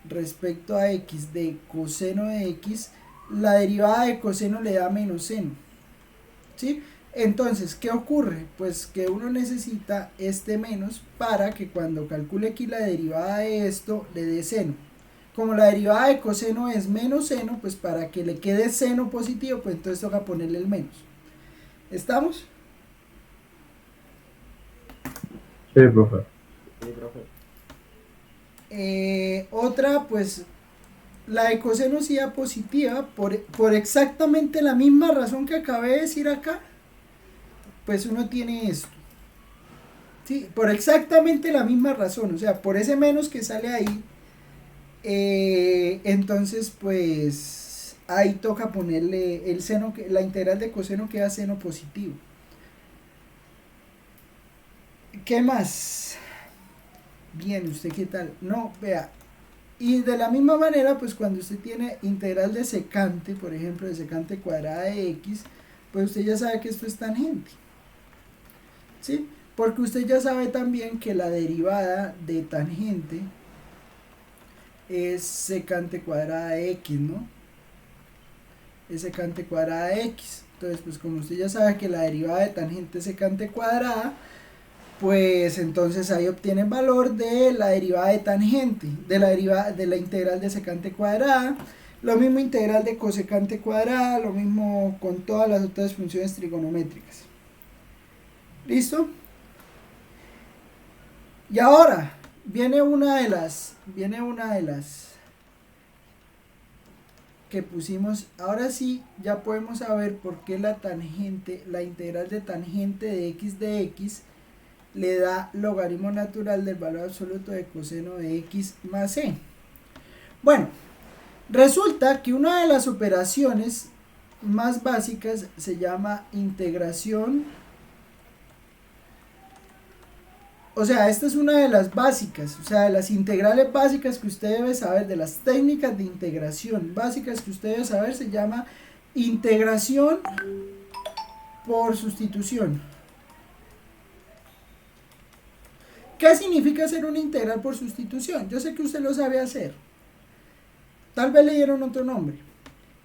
respecto a x de coseno de x, la derivada de coseno le da menos seno, ¿sí? Entonces, ¿qué ocurre? Pues que uno necesita este menos para que cuando calcule aquí la derivada de esto le dé seno. Como la derivada de coseno es menos seno, pues para que le quede seno positivo, pues entonces toca ponerle el menos. ¿Estamos? Sí, profe. Sí, profe. Otra, pues, la de coseno sí da positiva por exactamente la misma razón que acabé de decir acá, pues uno tiene esto. Sí, por exactamente la misma razón, o sea, por ese menos que sale ahí, entonces pues ahí toca ponerle el seno, la integral de coseno queda seno positivo. ¿Qué más? Bien, ¿usted qué tal? No, vea, y de la misma manera, pues cuando usted tiene integral de secante, por ejemplo, de secante cuadrada de x, pues usted ya sabe que esto es tangente, ¿sí? Porque usted ya sabe también que la derivada de tangente es secante cuadrada de x, ¿no? Es secante cuadrada de x. Entonces, pues como usted ya sabe que la derivada de tangente es secante cuadrada, pues entonces ahí obtiene el valor de la derivada de tangente, de la derivada de la integral de secante cuadrada, lo mismo integral de cosecante cuadrada, lo mismo con todas las otras funciones trigonométricas. ¿Listo? Y ahora viene una de las que pusimos. Ahora sí ya podemos saber por qué la tangente, la integral de tangente de x le da logaritmo natural del valor absoluto de coseno de x más c. Bueno, resulta que una de las operaciones más básicas se llama integración. O sea, esta es una de las básicas, o sea, de las integrales básicas que usted debe saber, de las técnicas de integración básicas que usted debe saber, se llama integración por sustitución. ¿Qué significa hacer una integral por sustitución? Yo sé que usted lo sabe hacer. Tal vez le dieron otro nombre.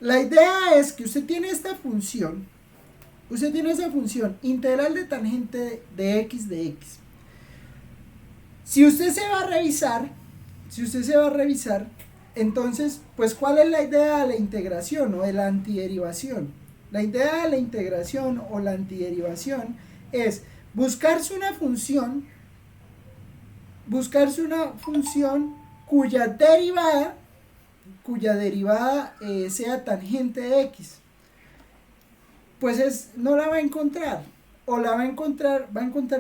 La idea es que usted tiene esta función. Usted tiene esa función integral de tangente de x de x. Si usted se va a revisar, entonces, pues, ¿cuál es la idea de la integración o de la antiderivación? La idea de la integración o la antiderivación es buscarse una función cuya derivada sea tangente de x. Pues no la va a encontrar, o va a encontrar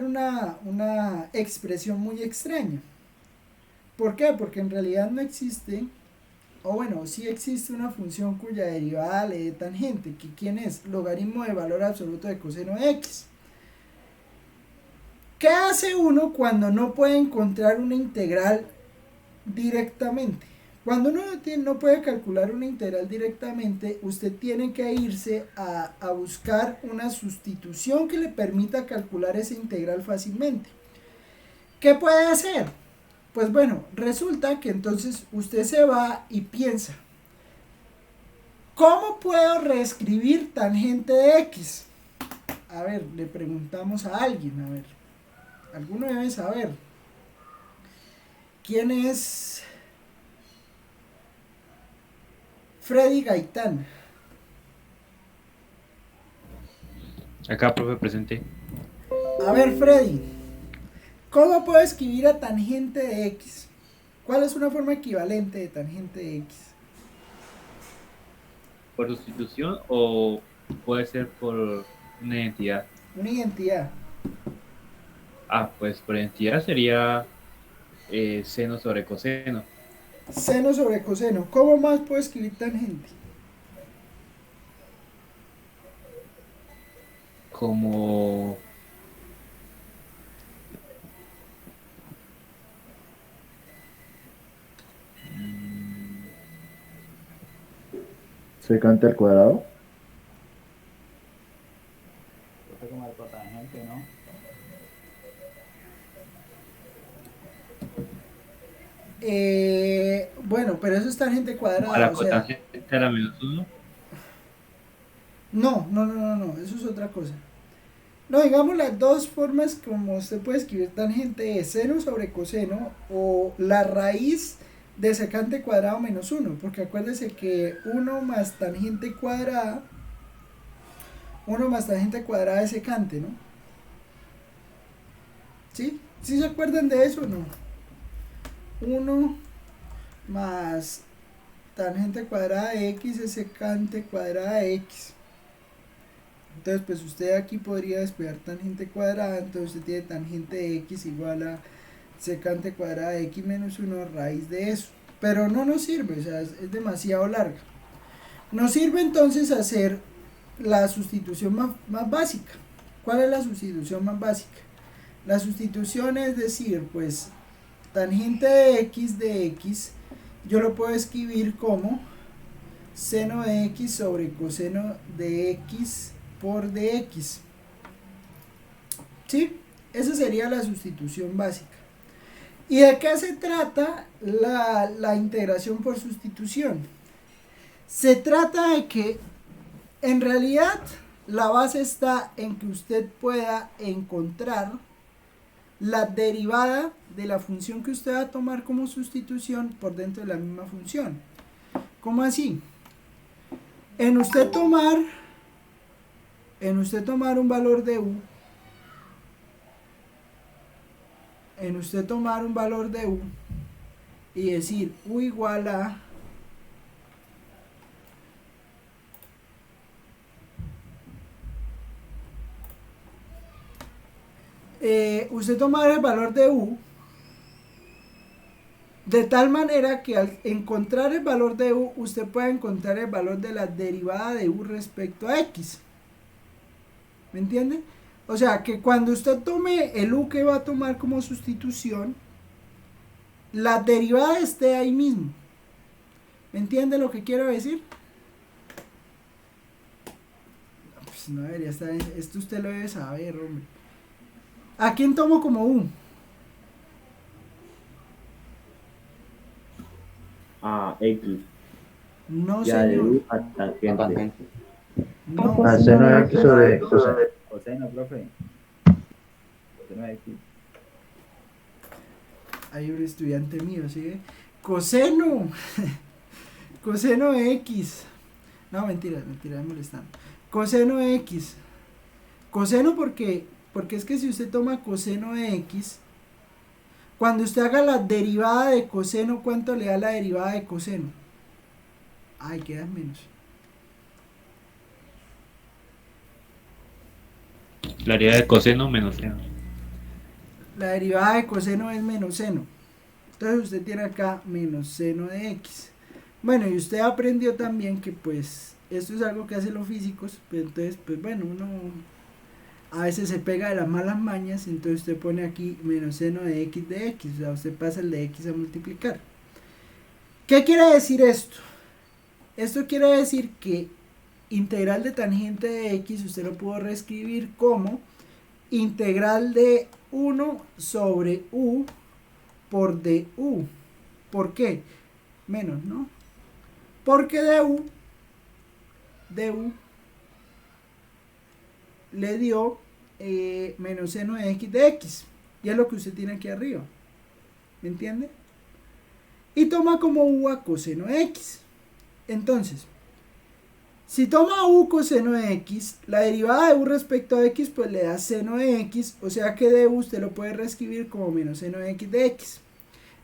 una expresión muy extraña. ¿Por qué? Porque en realidad no existe, o bueno, sí existe una función cuya derivada le dé tangente, que ¿quién es? Logaritmo de valor absoluto de coseno de x. ¿Qué hace uno cuando no puede encontrar una integral directamente? Cuando uno no puede calcular una integral directamente, usted tiene que irse a buscar una sustitución que le permita calcular esa integral fácilmente. ¿Qué puede hacer? Pues bueno, resulta que entonces usted se va y piensa, ¿cómo puedo reescribir tangente de x? A ver, le preguntamos a alguien, a ver. Alguno debe saber. ¿Quién es Freddy Gaitán? Acá, profe, presente. A ver, Freddy, ¿cómo puedo escribir a tangente de x? ¿Cuál es una forma equivalente de tangente de x? ¿Por sustitución o puede ser por una identidad? Una identidad. Pues por identidad sería seno sobre coseno. Seno sobre coseno. ¿Cómo más puedo escribir tangente? Como Secante al cuadrado. Como el cotangente, ¿no? Bueno, pero eso es tangente a cuadrada, la o sea, cotangente a la menos 1. no, eso es otra cosa. No, digamos las dos formas como usted puede escribir tangente es seno sobre coseno o la raíz de secante cuadrado menos 1, porque acuérdese que 1 más tangente cuadrada es secante, ¿no? ¿Sí? ¿Sí se acuerdan de eso o no? 1 más tangente cuadrada de x es secante cuadrada de x. Entonces pues usted aquí podría despejar tangente cuadrada, entonces usted tiene tangente de x igual a secante cuadrada de x menos 1 raíz de eso. Pero no nos sirve, o sea, es demasiado larga. Nos sirve entonces hacer la sustitución más básica. ¿Cuál es la sustitución más básica? La sustitución es decir, pues tangente de x, yo lo puedo escribir como seno de x sobre coseno de x por dx. ¿Sí? Esa sería la sustitución básica. ¿Y de qué se trata la integración por sustitución? Se trata de que en realidad la base está en que usted pueda encontrar la derivada de la función que usted va a tomar como sustitución por dentro de la misma función. ¿Cómo así? En usted tomar un valor de u, y decir u igual a usted tomar el valor de u de tal manera que al encontrar el valor de u usted pueda encontrar el valor de la derivada de u respecto a x. ¿Me entiende? O sea que cuando usted tome el u que va a tomar como sustitución, la derivada esté ahí mismo. ¿Me entiende lo que quiero decir? Pues no debería estar, esto usted lo debe saber, hombre. ¿A quién tomo como u? A X. No, Ya de señor. U a tangente. No. Al seno de x sobre coseno. Coseno, profe. Coseno de x. Hay un estudiante mío, ¿sí? Coseno. Coseno de x. No, mentira, me molestando. Coseno de x. Coseno porque es que si usted toma coseno de x, cuando usted haga la derivada de coseno, ¿cuánto le da la derivada de coseno? Ay, queda menos. La derivada de coseno menos seno. La derivada de coseno es menos seno. Entonces usted tiene acá menos seno de x. Bueno, y usted aprendió también que pues esto es algo que hacen los físicos, pero entonces pues bueno, uno a veces se pega de las malas mañas, entonces usted pone aquí menos seno de x, o sea, usted pasa el de x a multiplicar. ¿Qué quiere decir esto? Esto quiere decir que integral de tangente de x usted lo pudo reescribir como integral de 1 sobre u por du. ¿Por qué? Menos, ¿no? Porque du le dio menos seno de x, y es lo que usted tiene aquí arriba. ¿Me entiende? Y toma como u a coseno de x. Entonces, si toma u coseno de x, la derivada de u respecto a x pues le da seno de x, o sea que de u usted lo puede reescribir como menos seno de x de x.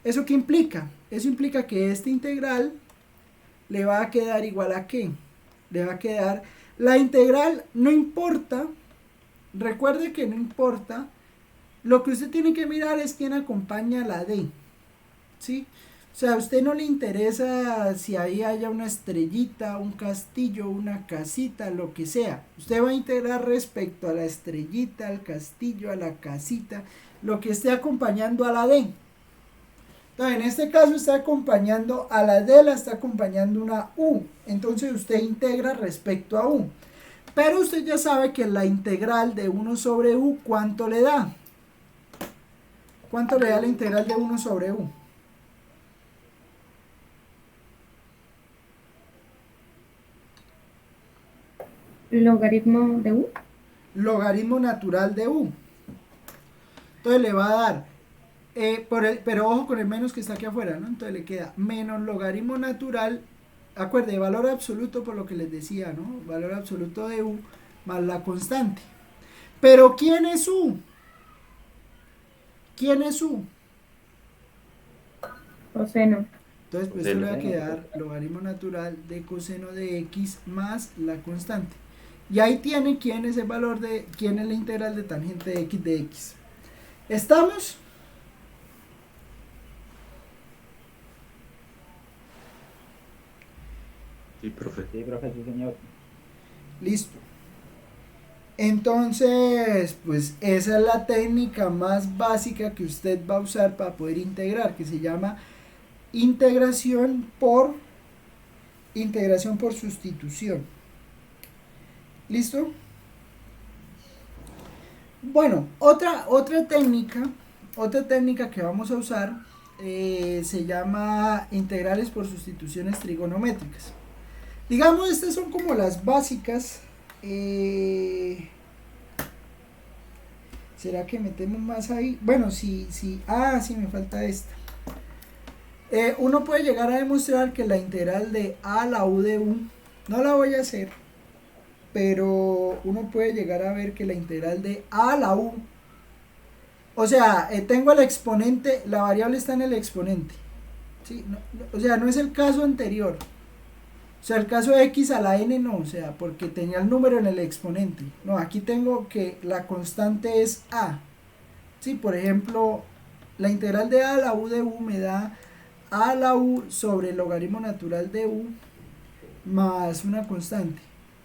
¿Eso qué implica? Eso implica que este integral le va a quedar igual a ¿qué? Le va a quedar, la integral no importa, recuerde que no importa, lo que usted tiene que mirar es quién acompaña a la d, ¿sí? O sea, a usted no le interesa si ahí haya una estrellita, un castillo, una casita, lo que sea. Usted va a integrar respecto a la estrellita, al castillo, a la casita, lo que esté acompañando a la d. Entonces, en este caso está acompañando a la d, la está acompañando una u. Entonces usted integra respecto a u. Pero usted ya sabe que la integral de 1 sobre u, ¿cuánto le da? ¿Cuánto le da la integral de 1 sobre u? Logaritmo de u. Logaritmo natural de u. Entonces le va a dar, pero ojo con el menos que está aquí afuera, ¿no? Entonces le queda menos logaritmo natural, acuerde, valor absoluto por lo que les decía, ¿no? Valor absoluto de u más la constante. Pero ¿quién es u? ¿Quién es u? Coseno. Entonces, pues esto le va a Coseno. quedar logaritmo natural de coseno de x más la constante. Y ahí tiene quién es el valor de, quién es la integral de tangente de x de x. ¿Estamos? Sí, profe. Sí, profe, sí, señor. Listo. Entonces, pues esa es la técnica más básica que usted va a usar para poder integrar, que se llama integración por sustitución. ¿Listo? Bueno, otra técnica que vamos a usar se llama integrales por sustituciones trigonométricas. Digamos, estas son como las básicas. ¿Será que metemos más ahí? Bueno, sí, me falta esta. Uno puede llegar a demostrar que la integral de a a la u de u, no la voy a hacer, pero uno puede llegar a ver que la integral de a a la u, o sea, tengo el exponente, la variable está en el exponente, ¿sí? O sea, no es el caso anterior. O sea, el caso de x a la n no, o sea, porque tenía el número en el exponente. No, aquí tengo que la constante es a. Sí, por ejemplo, la integral de a a la u de u me da a a la u sobre el logaritmo natural de u más una constante.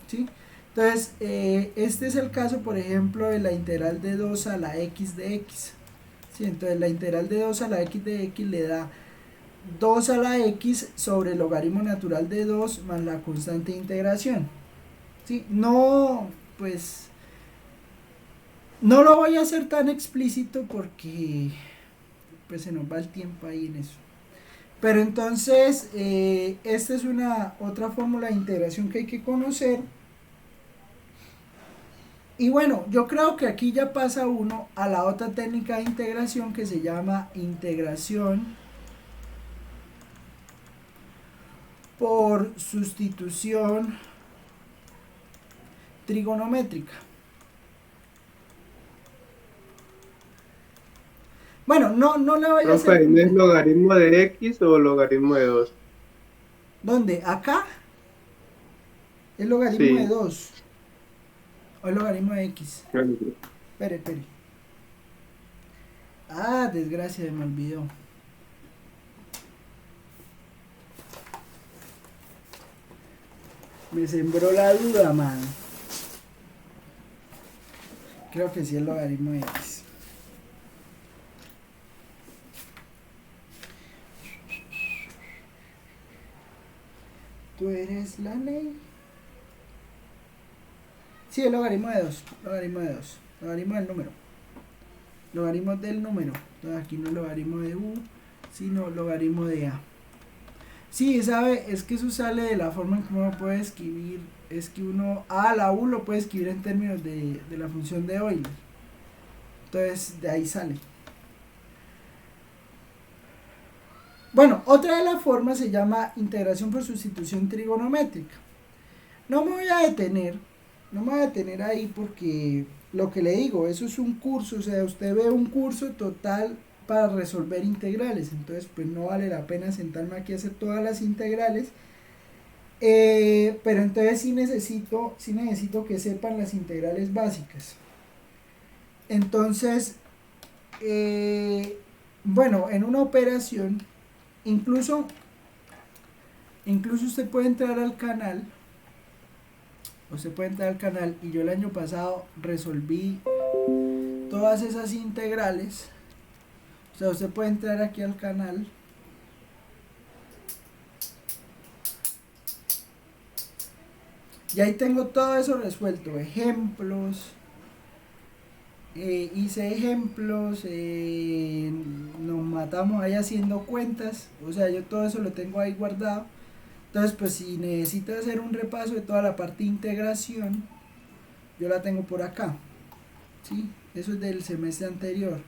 ¿Sí? Entonces, este es el caso, por ejemplo, de la integral de 2 a la x de x. ¿Sí? Entonces, la integral de 2 a la x de x le da 2 a la x sobre el logaritmo natural de 2 más la constante de integración. ¿Sí? No, pues, no lo voy a hacer tan explícito porque pues se nos va el tiempo ahí en eso. Pero entonces, esta es otra fórmula de integración que hay que conocer. Y bueno, yo creo que aquí ya pasa uno a la otra técnica de integración que se llama integración por sustitución trigonométrica. Bueno, no le voy a hacer. Profe, ¿no es logaritmo de x o logaritmo de 2? ¿Dónde? ¿Acá? ¿Es logaritmo Sí. de 2? ¿O es logaritmo de x? Espere. Ah, desgracia, me olvidó. Me sembró la duda, man. Creo que sí es logaritmo de x. Tú eres la ley. Sí, es logaritmo de 2. Logaritmo del número. Logaritmo del número. Entonces aquí no es logaritmo de u, sino logaritmo de a. Sí, sabe, es que eso sale de la forma en que uno puede escribir. Es que uno a a la u lo puede escribir en términos de la función de Euler. Entonces de ahí sale. Bueno, otra de las formas se llama integración por sustitución trigonométrica. No me voy a detener ahí porque lo que le digo, eso es un curso, o sea, usted ve un curso total para resolver integrales, entonces pues no vale la pena sentarme aquí a hacer todas las integrales, pero entonces sí necesito que sepan las integrales básicas. Entonces, bueno, en una operación, incluso usted puede entrar al canal, y yo el año pasado resolví todas esas integrales. O sea, usted puede entrar aquí al canal y ahí tengo todo eso resuelto, ejemplos, hice ejemplos, nos matamos ahí haciendo cuentas, o sea, yo todo eso lo tengo ahí guardado. Entonces, pues si necesito hacer un repaso de toda la parte de integración, yo la tengo por acá, ¿sí? Eso es del semestre anterior.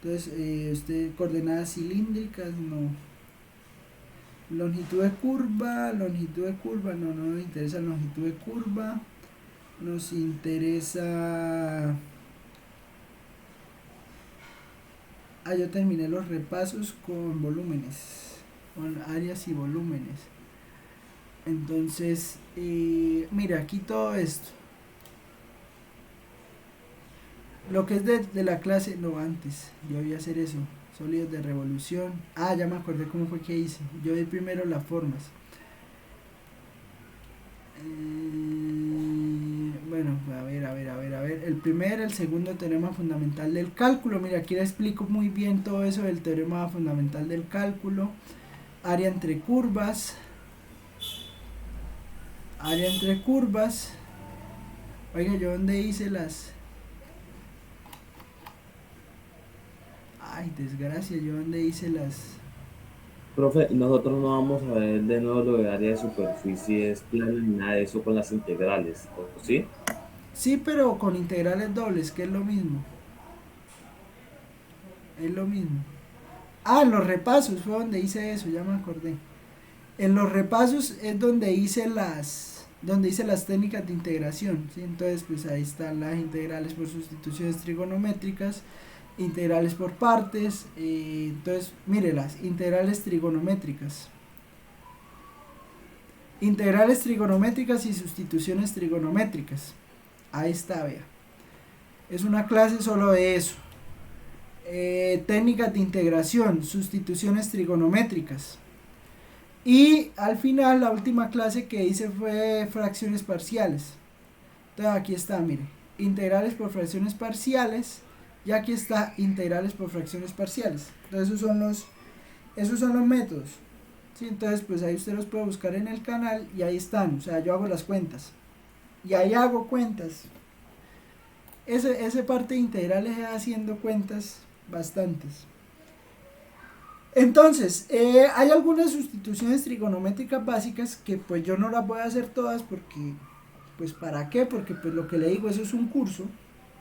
Entonces, coordenadas cilíndricas, no. Longitud de curva, no nos interesa longitud de curva, nos interesa yo terminé los repasos con volúmenes, con áreas y volúmenes. Entonces, mira, aquí todo esto. Lo que es de la clase, no, antes, yo voy a hacer eso, sólidos de revolución. Ya me acordé cómo fue que hice. Yo di primero las formas. Bueno, a ver. El segundo teorema fundamental del cálculo. Mira, aquí le explico muy bien todo eso del teorema fundamental del cálculo. Área entre curvas. Oiga, yo dónde hice las... Ay, desgracia, yo dónde hice las... Profe, nosotros no vamos a ver de nuevo lo de área de superficies plana ni nada de eso con las integrales, ¿o sí? Sí, pero con integrales dobles, que es lo mismo. En los repasos fue donde hice eso, ya me acordé. En los repasos es donde hice las técnicas de integración, ¿sí? Entonces, pues ahí están las integrales por sustituciones trigonométricas, integrales por partes. Entonces, mire, las integrales trigonométricas y sustituciones trigonométricas. Ahí está, vea. Es una clase solo de eso. Técnicas de integración, sustituciones trigonométricas. Y al final, la última clase que hice fue fracciones parciales. Entonces aquí está, mire. Integrales por fracciones parciales. Y aquí está integrales por fracciones parciales. Entonces esos son los métodos. ¿Sí? Entonces pues ahí usted los puede buscar en el canal y ahí están. O sea, yo hago las cuentas. Y ahí hago cuentas. Ese parte de integrales es haciendo cuentas bastantes. Entonces, hay algunas sustituciones trigonométricas básicas que pues yo no las voy a hacer todas porque, pues ¿para qué? Porque pues lo que le digo, eso es un curso.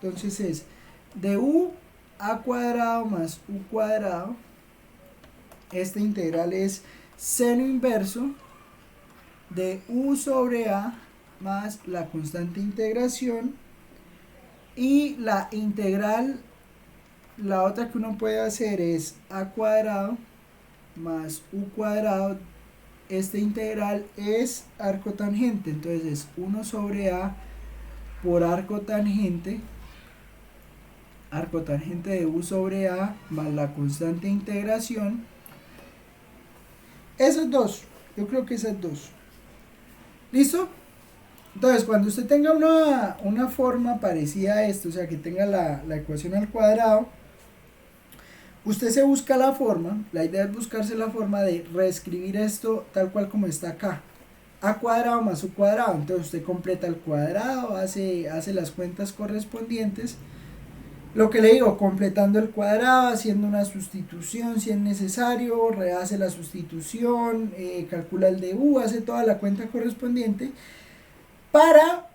Entonces es de u a cuadrado más u cuadrado. Esta integral es seno inverso de u sobre a más la constante integración. Y la integral, la otra que uno puede hacer es a cuadrado más u cuadrado. Esta integral es arco tangente, entonces es 1 sobre a por arco tangente de u sobre a más la constante integración. Esas dos, yo creo que esas dos. ¿Listo? Entonces, cuando usted tenga una forma parecida a esto, o sea, que tenga la ecuación al cuadrado, usted se busca la forma. La idea es buscarse la forma de reescribir esto tal cual como está acá. A cuadrado más u cuadrado. Entonces usted completa el cuadrado, hace las cuentas correspondientes. Lo que le digo, completando el cuadrado, haciendo una sustitución si es necesario, rehace la sustitución, calcula el de u, hace toda la cuenta correspondiente para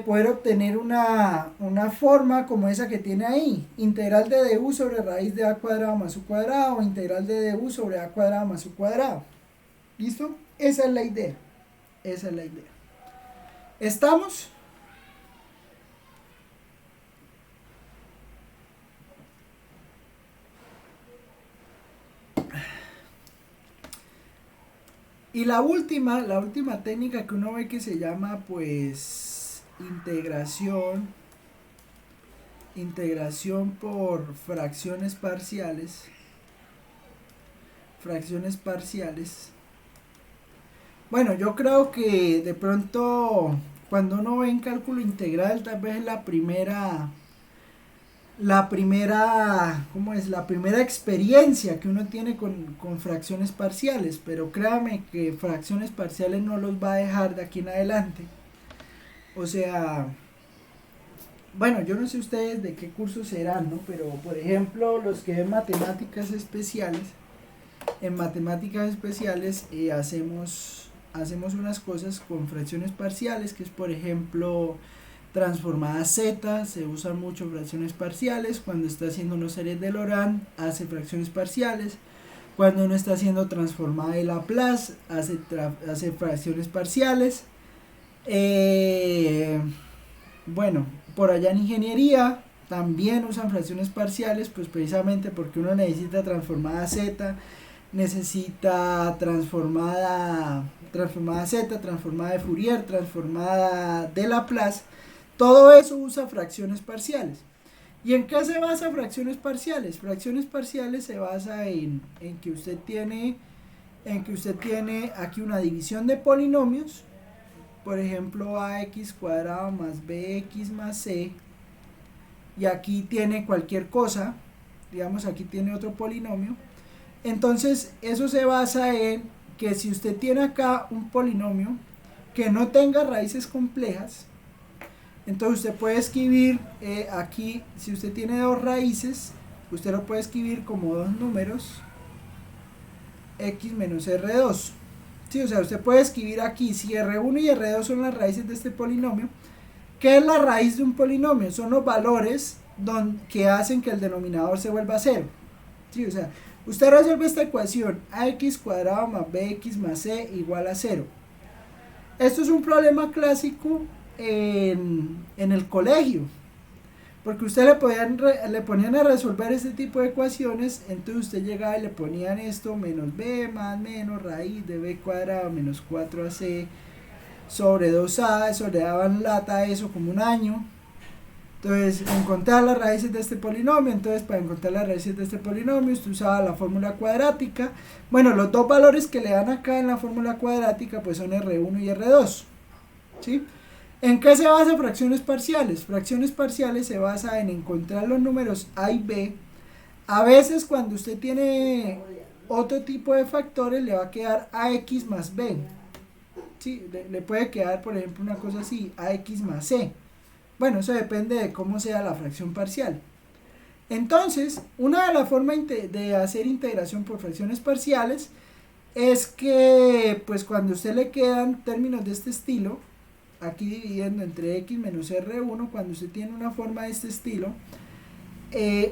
poder obtener una forma como esa que tiene ahí. Integral de du sobre raíz de a cuadrado más u cuadrado, o integral de du sobre a cuadrado más u cuadrado. ¿Listo? Esa es la idea. ¿Estamos? Y la última técnica que uno ve que se llama pues integración por fracciones parciales. Bueno, yo creo que de pronto cuando uno ve en cálculo integral tal vez es la primera experiencia que uno tiene con fracciones parciales, pero créame que fracciones parciales no los va a dejar de aquí en adelante. O sea, bueno, yo no sé ustedes de qué curso serán, ¿no? Pero por ejemplo, los que ven matemáticas especiales, en matemáticas especiales hacemos unas cosas con fracciones parciales, que es por ejemplo transformada z, se usan mucho fracciones parciales. Cuando está haciendo unos series de Laurent, hace fracciones parciales. Cuando uno está haciendo transformada de Laplace, hace fracciones parciales. Bueno, por allá en ingeniería, también usan fracciones parciales, pues precisamente porque uno necesita transformada z, necesita transformada z, transformada de Fourier, transformada de Laplace. Todo eso usa fracciones parciales. ¿Y en qué se basa fracciones parciales? Fracciones parciales se basa en que usted tiene aquí una división de polinomios, por ejemplo ax cuadrado más bx más c, y aquí tiene cualquier cosa, digamos aquí tiene otro polinomio. Entonces eso se basa en que si usted tiene acá un polinomio que no tenga raíces complejas, entonces usted puede escribir aquí, si usted tiene dos raíces, usted lo puede escribir como dos números, x menos r2. Sí, o sea, usted puede escribir aquí, si r1 y r2 son las raíces de este polinomio. ¿Qué es la raíz de un polinomio? Son los valores que hacen que el denominador se vuelva cero. Sí, o sea, usted resuelve esta ecuación, ax cuadrado más bx más c igual a 0. Esto es un problema clásico en el colegio, porque usted le ponían a resolver este tipo de ecuaciones, entonces usted llegaba y le ponían esto, menos b más menos raíz de b cuadrado menos 4ac sobre 2a, eso le daban lata a eso como un año. Entonces, encontrar las raíces de este polinomio, entonces para encontrar las raíces de este polinomio usted usaba la fórmula cuadrática. Bueno, los dos valores que le dan acá en la fórmula cuadrática pues son R1 y R2, ¿sí? ¿En qué se basa fracciones parciales? Fracciones parciales se basa en encontrar los números a y b. A veces cuando usted tiene otro tipo de factores le va a quedar ax más b. Sí, le puede quedar por ejemplo una cosa así, ax más c. Bueno, eso depende de cómo sea la fracción parcial. Entonces, una de las formas de hacer integración por fracciones parciales es que pues cuando a usted le quedan términos de este estilo, aquí dividiendo entre x menos r1, cuando usted tiene una forma de este estilo,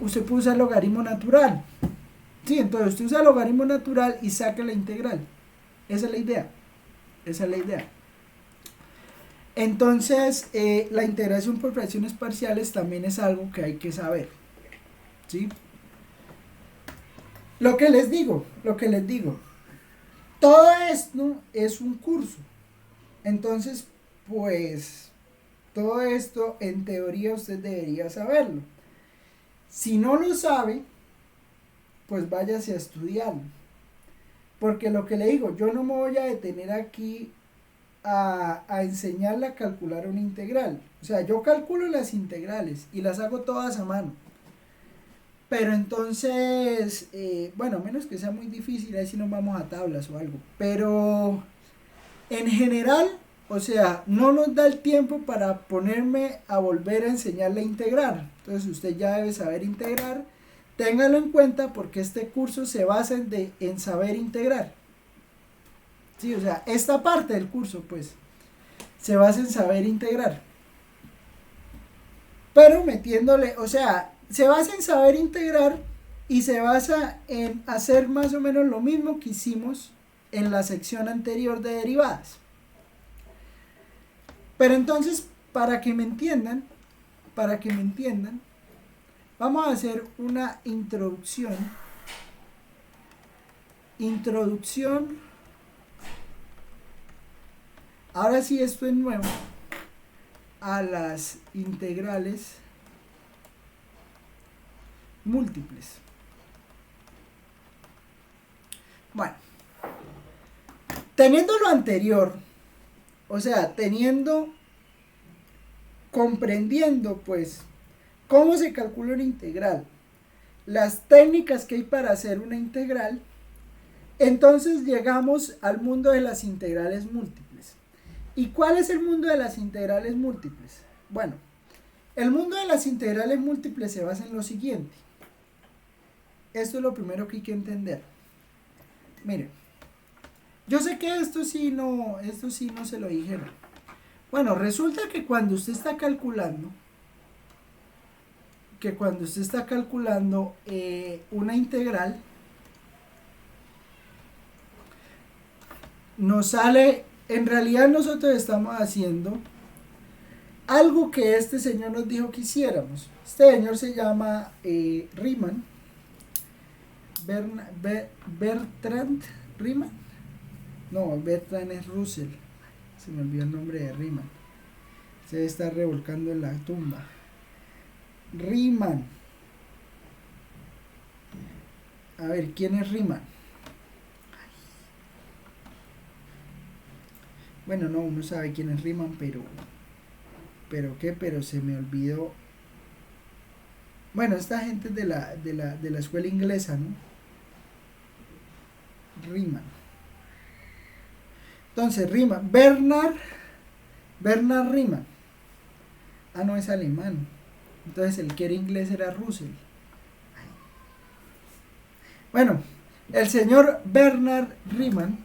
usted puede usar logaritmo natural. Sí, entonces usted usa el logaritmo natural y saca la integral. Esa es la idea. Esa es la idea. Entonces, la integración por fracciones parciales también es algo que hay que saber, ¿sí? Lo que les digo, todo esto es un curso. Entonces, pues, todo esto en teoría usted debería saberlo. Si no lo sabe, pues váyase a estudiarlo. Porque lo que le digo, yo no me voy a detener aquí a enseñarle a calcular una integral. O sea, yo calculo las integrales y las hago todas a mano. Pero entonces, bueno, a menos que sea muy difícil, ahí sí nos vamos a tablas o algo. Pero en general, o sea, no nos da el tiempo para ponerme a volver a enseñarle a integrar. Entonces usted ya debe saber integrar. Téngalo en cuenta porque este curso se basa en saber integrar. Sí, o sea, esta parte del curso, pues, se basa en saber integrar. Pero metiéndole, o sea, se basa en saber integrar y se basa en hacer más o menos lo mismo que hicimos en la sección anterior de derivadas. Pero entonces, para que me entiendan, vamos a hacer una introducción. Ahora sí, esto es nuevo, a las integrales múltiples. Bueno, teniendo lo anterior, o sea, comprendiendo pues cómo se calcula una integral, las técnicas que hay para hacer una integral, entonces llegamos al mundo de las integrales múltiples. ¿Y cuál es el mundo de las integrales múltiples? Bueno, el mundo de las integrales múltiples se basa en lo siguiente. Esto es lo primero que hay que entender. Miren, yo sé que esto sí no se lo dijeron. Bueno, resulta que cuando usted está calculando, una integral, nos sale, en realidad nosotros estamos haciendo algo que este señor nos dijo que hiciéramos. Este señor se llama Riemann, Bertrand Riemann. No, Bertrand es Russell. Se me olvidó el nombre de Riemann. Se está revolcando en la tumba. Riemann. A ver, ¿quién es Riemann? Bueno, no, uno sabe quién es Riemann, pero se me olvidó. Bueno, esta gente es de la escuela inglesa, ¿no? Riemann. Entonces, Riemann, Bernard Riemann. Ah, no, es alemán. Entonces el que era inglés era Russell. Bueno, el señor Bernard Riemann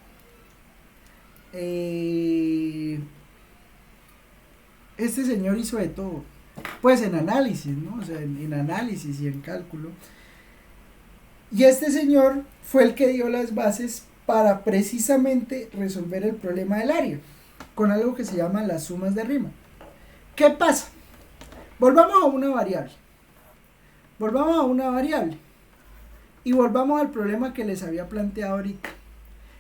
este señor hizo de todo, pues en análisis, ¿no? O sea, en análisis y en cálculo. Y este señor fue el que dio las bases para precisamente resolver el problema del área, con algo que se llama las sumas de Riemann. ¿Qué pasa? Volvamos a una variable. Y volvamos al problema que les había planteado ahorita.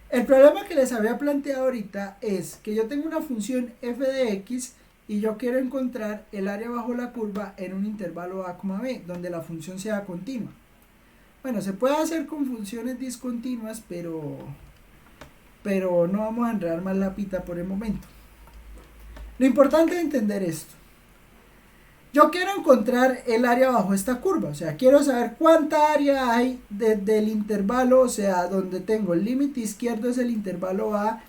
El problema que les había planteado ahorita es que yo tengo una función f de x y yo quiero encontrar el área bajo la curva en un intervalo a, b, donde la función sea continua. Bueno, se puede hacer con funciones discontinuas, pero no vamos a enredar más la pita por el momento. Lo importante es entender esto. Yo quiero encontrar el área bajo esta curva, o sea, quiero saber cuánta área hay desde el intervalo, o sea, donde tengo el límite izquierdo es el intervalo A,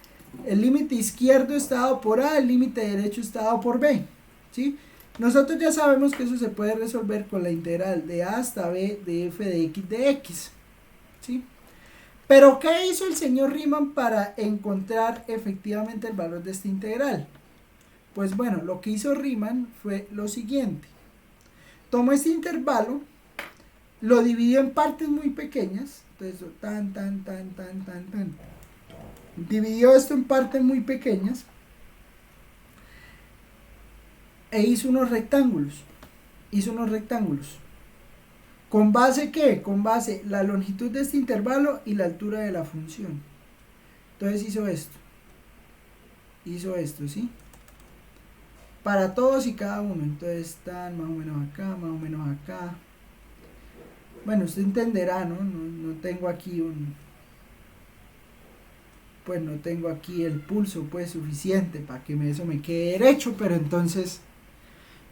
el límite izquierdo está dado por A, el límite derecho está dado por B, ¿sí? Nosotros ya sabemos que eso se puede resolver con la integral de A hasta B de f de x, ¿sí? Pero ¿qué hizo el señor Riemann para encontrar efectivamente el valor de esta integral? Pues bueno, lo que hizo Riemann fue lo siguiente. Tomó este intervalo, lo dividió en partes muy pequeñas, entonces dividió esto en partes muy pequeñas e hizo unos rectángulos. ¿Con base qué? Con base la longitud de este intervalo y la altura de la función. Entonces hizo esto, ¿sí? Para todos y cada uno. Entonces están más o menos acá, más o menos acá. Bueno, usted entenderá, ¿no? No tengo aquí pues no tengo aquí el pulso pues suficiente para que eso me quede derecho, pero entonces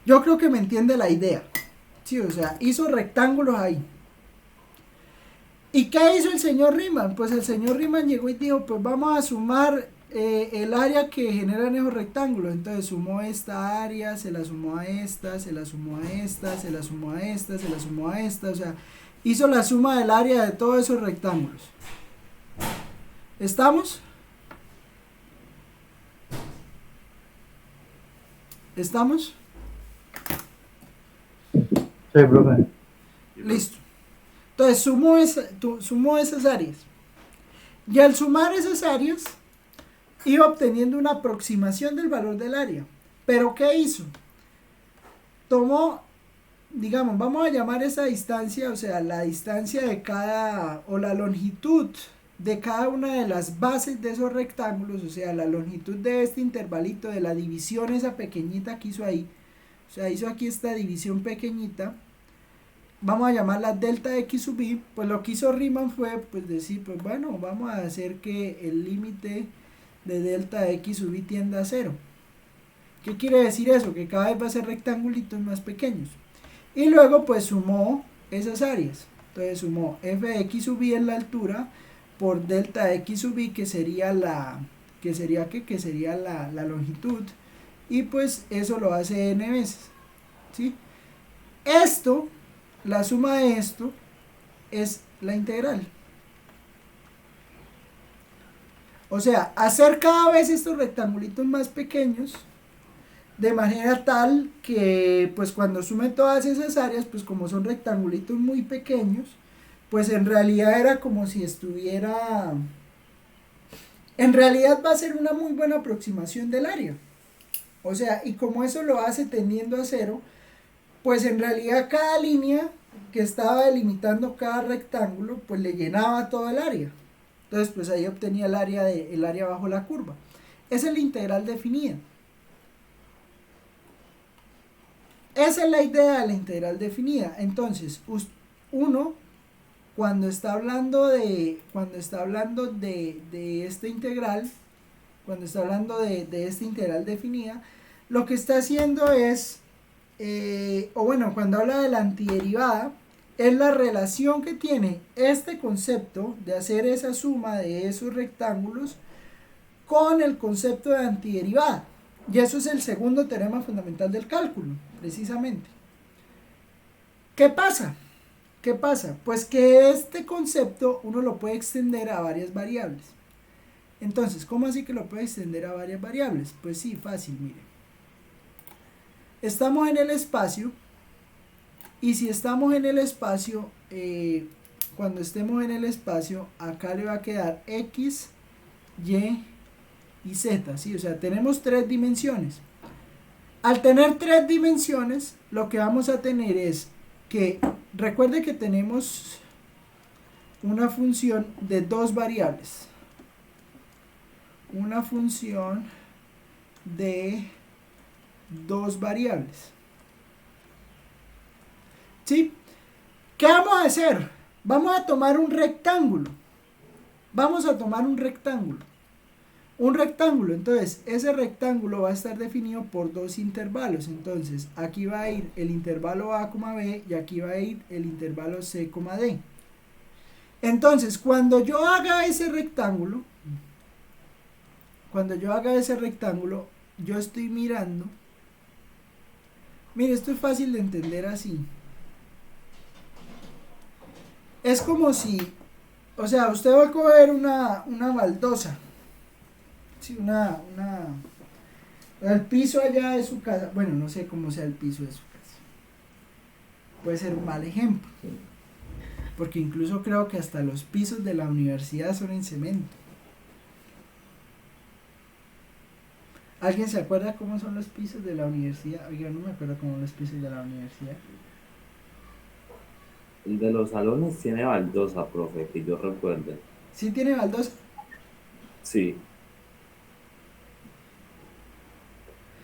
yo creo que me entiende la idea. Sí, o sea, hizo rectángulos ahí. ¿Y qué hizo el señor Riemann? Pues el señor Riemann llegó y dijo, pues vamos a sumar el área que generan esos rectángulos. Entonces sumó esta área, se la sumó a esta, se la sumó a esta, se la sumó a esta, se la sumó a esta, o sea, hizo la suma del área de todos esos rectángulos. ¿Estamos? ¿Estamos? Sí, profe. Listo. Entonces sumó esas áreas. Y al sumar esas áreas, iba obteniendo una aproximación del valor del área. ¿Pero qué hizo? Tomó, digamos, vamos a llamar esa distancia, o sea, la distancia de cada, o la longitud de cada una de las bases de esos rectángulos, o sea, la longitud de este intervalito, de la división esa pequeñita que hizo ahí, o sea, hizo aquí esta división pequeñita, vamos a llamarla delta x sub i. Pues lo que hizo Riemann fue pues decir, pues bueno, vamos a hacer que el límite de delta x sub i tienda a 0. ¿Qué quiere decir eso? Que cada vez va a ser rectangulitos más pequeños. Y luego pues sumó esas áreas. Entonces sumó f de x sub i en la altura por delta x sub i, que sería la longitud, y pues eso lo hace n veces, ¿sí? Esto, la suma de esto es la integral. O sea, hacer cada vez estos rectangulitos más pequeños de manera tal que pues cuando sume todas esas áreas, pues como son rectangulitos muy pequeños, pues en realidad era como si estuviera, en realidad va a ser una muy buena aproximación del área, O sea, y como eso lo hace tendiendo a cero, pues en realidad cada línea que estaba delimitando cada rectángulo, pues le llenaba todo el área. Entonces, pues ahí obtenía el área bajo la curva. Esa es la integral definida. Esa es la idea de la integral definida. Entonces, uno, cuando está hablando de esta integral, de esta integral definida, lo que está haciendo es, cuando habla de la antiderivada, es la relación que tiene este concepto de hacer esa suma de esos rectángulos con el concepto de antiderivada. Y eso es el segundo teorema fundamental del cálculo, precisamente. ¿Qué pasa? Pues que este concepto uno lo puede extender a varias variables. Entonces, ¿cómo así que lo puede extender a varias variables? Pues sí, fácil, mire. Estamos en el espacio, y si estamos en el espacio, cuando estemos en el espacio, acá le va a quedar X, Y y Z, ¿sí? O sea, tenemos 3 dimensiones. Al tener 3 dimensiones, lo que vamos a tener es que, recuerde que tenemos una función de 2 variables. Una función de 2 variables. ¿Sí? ¿Qué vamos a hacer? Vamos a tomar un rectángulo. Un rectángulo, entonces ese rectángulo va a estar definido por 2 intervalos. Entonces aquí va a ir el intervalo A, B, y aquí va a ir el intervalo C, D. Entonces cuando yo haga ese rectángulo, yo estoy mirando. Mire, esto es fácil de entender así. Es como si, o sea, usted va a coger una baldosa. Sí, el piso allá de su casa. Bueno, no sé cómo sea el piso de su casa. Puede ser un mal ejemplo. Porque incluso creo que hasta los pisos de la universidad son en cemento. ¿Alguien se acuerda cómo son los pisos de la universidad? Oiga, no me acuerdo cómo son los pisos de la universidad. El de los salones tiene baldosa, profe, que yo recuerde. ¿Sí tiene baldosa? Sí.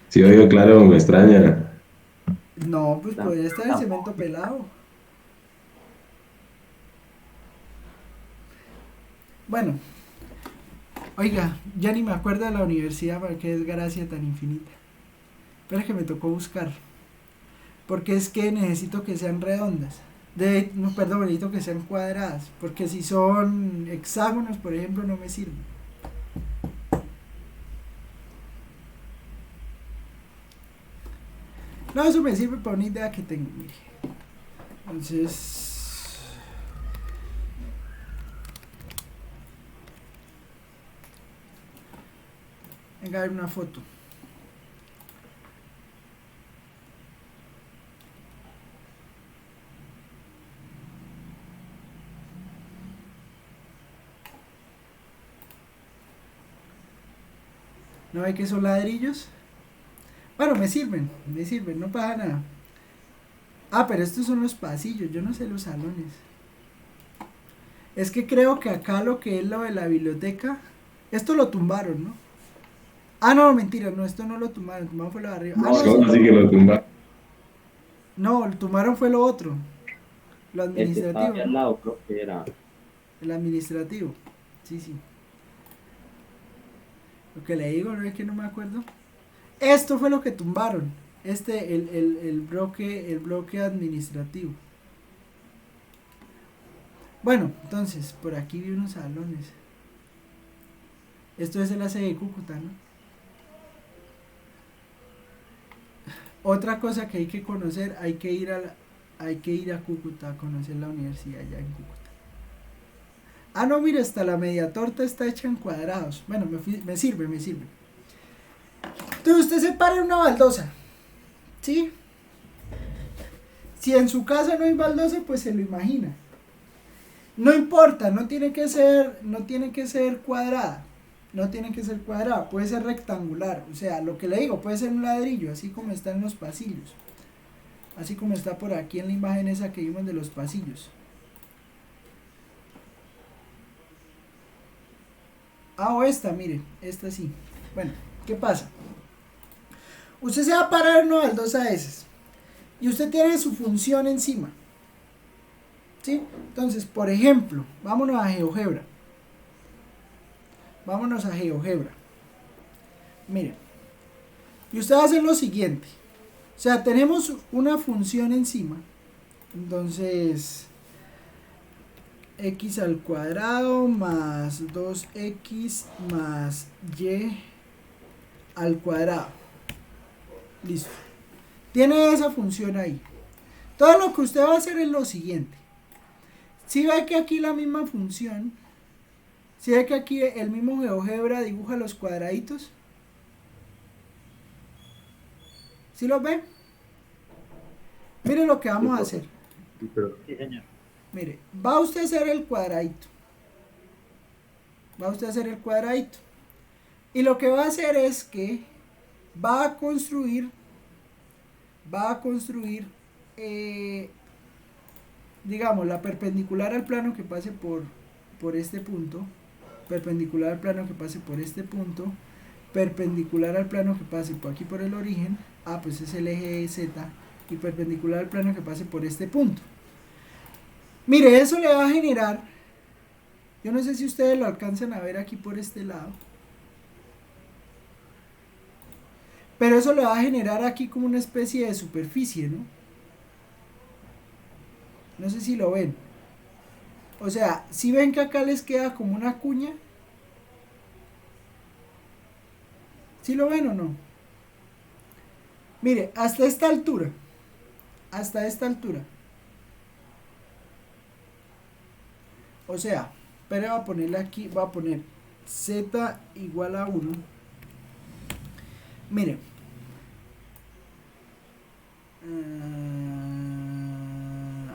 Sí, oigo, claro, me extraña. No, pues podría estar el cemento pelado. Bueno, oiga, ya ni me acuerdo de la universidad, porque qué desgracia tan infinita. Pero es que me tocó buscar. Porque es que necesito que sean redondas. Necesito que sean cuadradas. Porque si son hexágonos, por ejemplo, no me sirven. No, eso me sirve para una idea que tengo, mire. Entonces, venga a ver una foto. ¿No ve que son ladrillos? Bueno, me sirven, no pasa nada. Ah, pero estos son los pasillos, yo no sé los salones. Es que creo que acá lo que es lo de la biblioteca, esto lo tumbaron, ¿no? Ah, no, mentira, no, esto no lo tumbaron fue lo de arriba. No, así que lo tumba. No, lo tumbaron fue lo otro. Lo El que estaba administrativo. al lado, creo que era. El administrativo, sí. Lo que le digo, no es que no me acuerdo. Esto fue lo que tumbaron. El bloque administrativo. Bueno, entonces, por aquí vi unos salones. Esto es la sede de Cúcuta, ¿no? Otra cosa que hay que conocer, hay que ir a Cúcuta a conocer la universidad allá en Cúcuta. Ah, no, mira, hasta la media torta está hecha en cuadrados. Bueno, me sirve. Entonces usted se para en una baldosa, ¿sí? Si en su casa no hay baldosa, pues se lo imagina. No importa, no tiene que ser cuadrada. No tiene que ser cuadrada, puede ser rectangular. O sea, lo que le digo, puede ser un ladrillo, así como está en los pasillos. Así como está por aquí en la imagen esa que vimos de los pasillos. Ah, o esta, mire, esta sí. Bueno, ¿qué pasa? Usted se va a parar en una baldosa de esas. Y usted tiene su función encima. ¿Sí? Entonces, por ejemplo, vámonos a GeoGebra. Vámonos a GeoGebra. Miren. Y usted va a hacer lo siguiente. O sea, tenemos una función encima. Entonces, x al cuadrado más 2x más y al cuadrado. Listo. Tiene esa función ahí. Todo lo que usted va a hacer es lo siguiente. Si ve que aquí la misma función, si ve que aquí el mismo GeoGebra dibuja los cuadraditos. ¿Sí los ve? Mire lo que vamos a hacer. Sí, señor. Mire, va usted a hacer el cuadradito. Va usted a hacer el cuadradito. Y lo que va a hacer es que va a construir, digamos, la perpendicular al plano que pase por este punto, perpendicular al plano que pase por este punto, perpendicular al plano que pase por aquí por el origen, pues es el eje Z, y perpendicular al plano que pase por este punto. Mire, eso le va a generar, yo no sé si ustedes lo alcanzan a ver aquí por este lado, pero eso le va a generar aquí como una especie de superficie, ¿no? No sé si lo ven. O sea, si ven que acá les queda como una cuña. ¿Sí lo ven o no? Mire, hasta esta altura. Hasta esta altura. O sea, pero voy a ponerle aquí, voy a poner z igual a 1. Mire.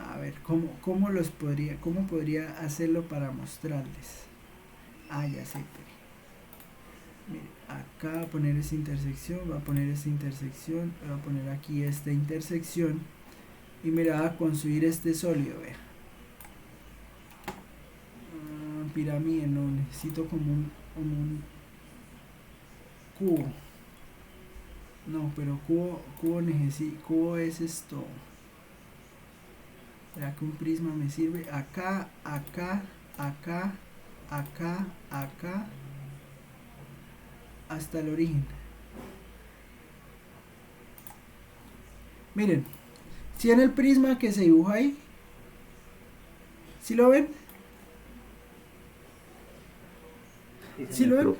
A ver, ¿cómo podría hacerlo para mostrarles? Ya sé. Mire, acá voy a poner esta intersección, voy a poner esta intersección, voy a poner aquí esta intersección y me va a construir este sólido, vea. Pirámide no, necesito como un cubo. No, pero cubo es esto. ¿Será que un prisma me sirve? Acá, hasta el origen. Miren, si en el prisma que se dibuja ahí, ¿sí lo ven? ¿Sí lo ven?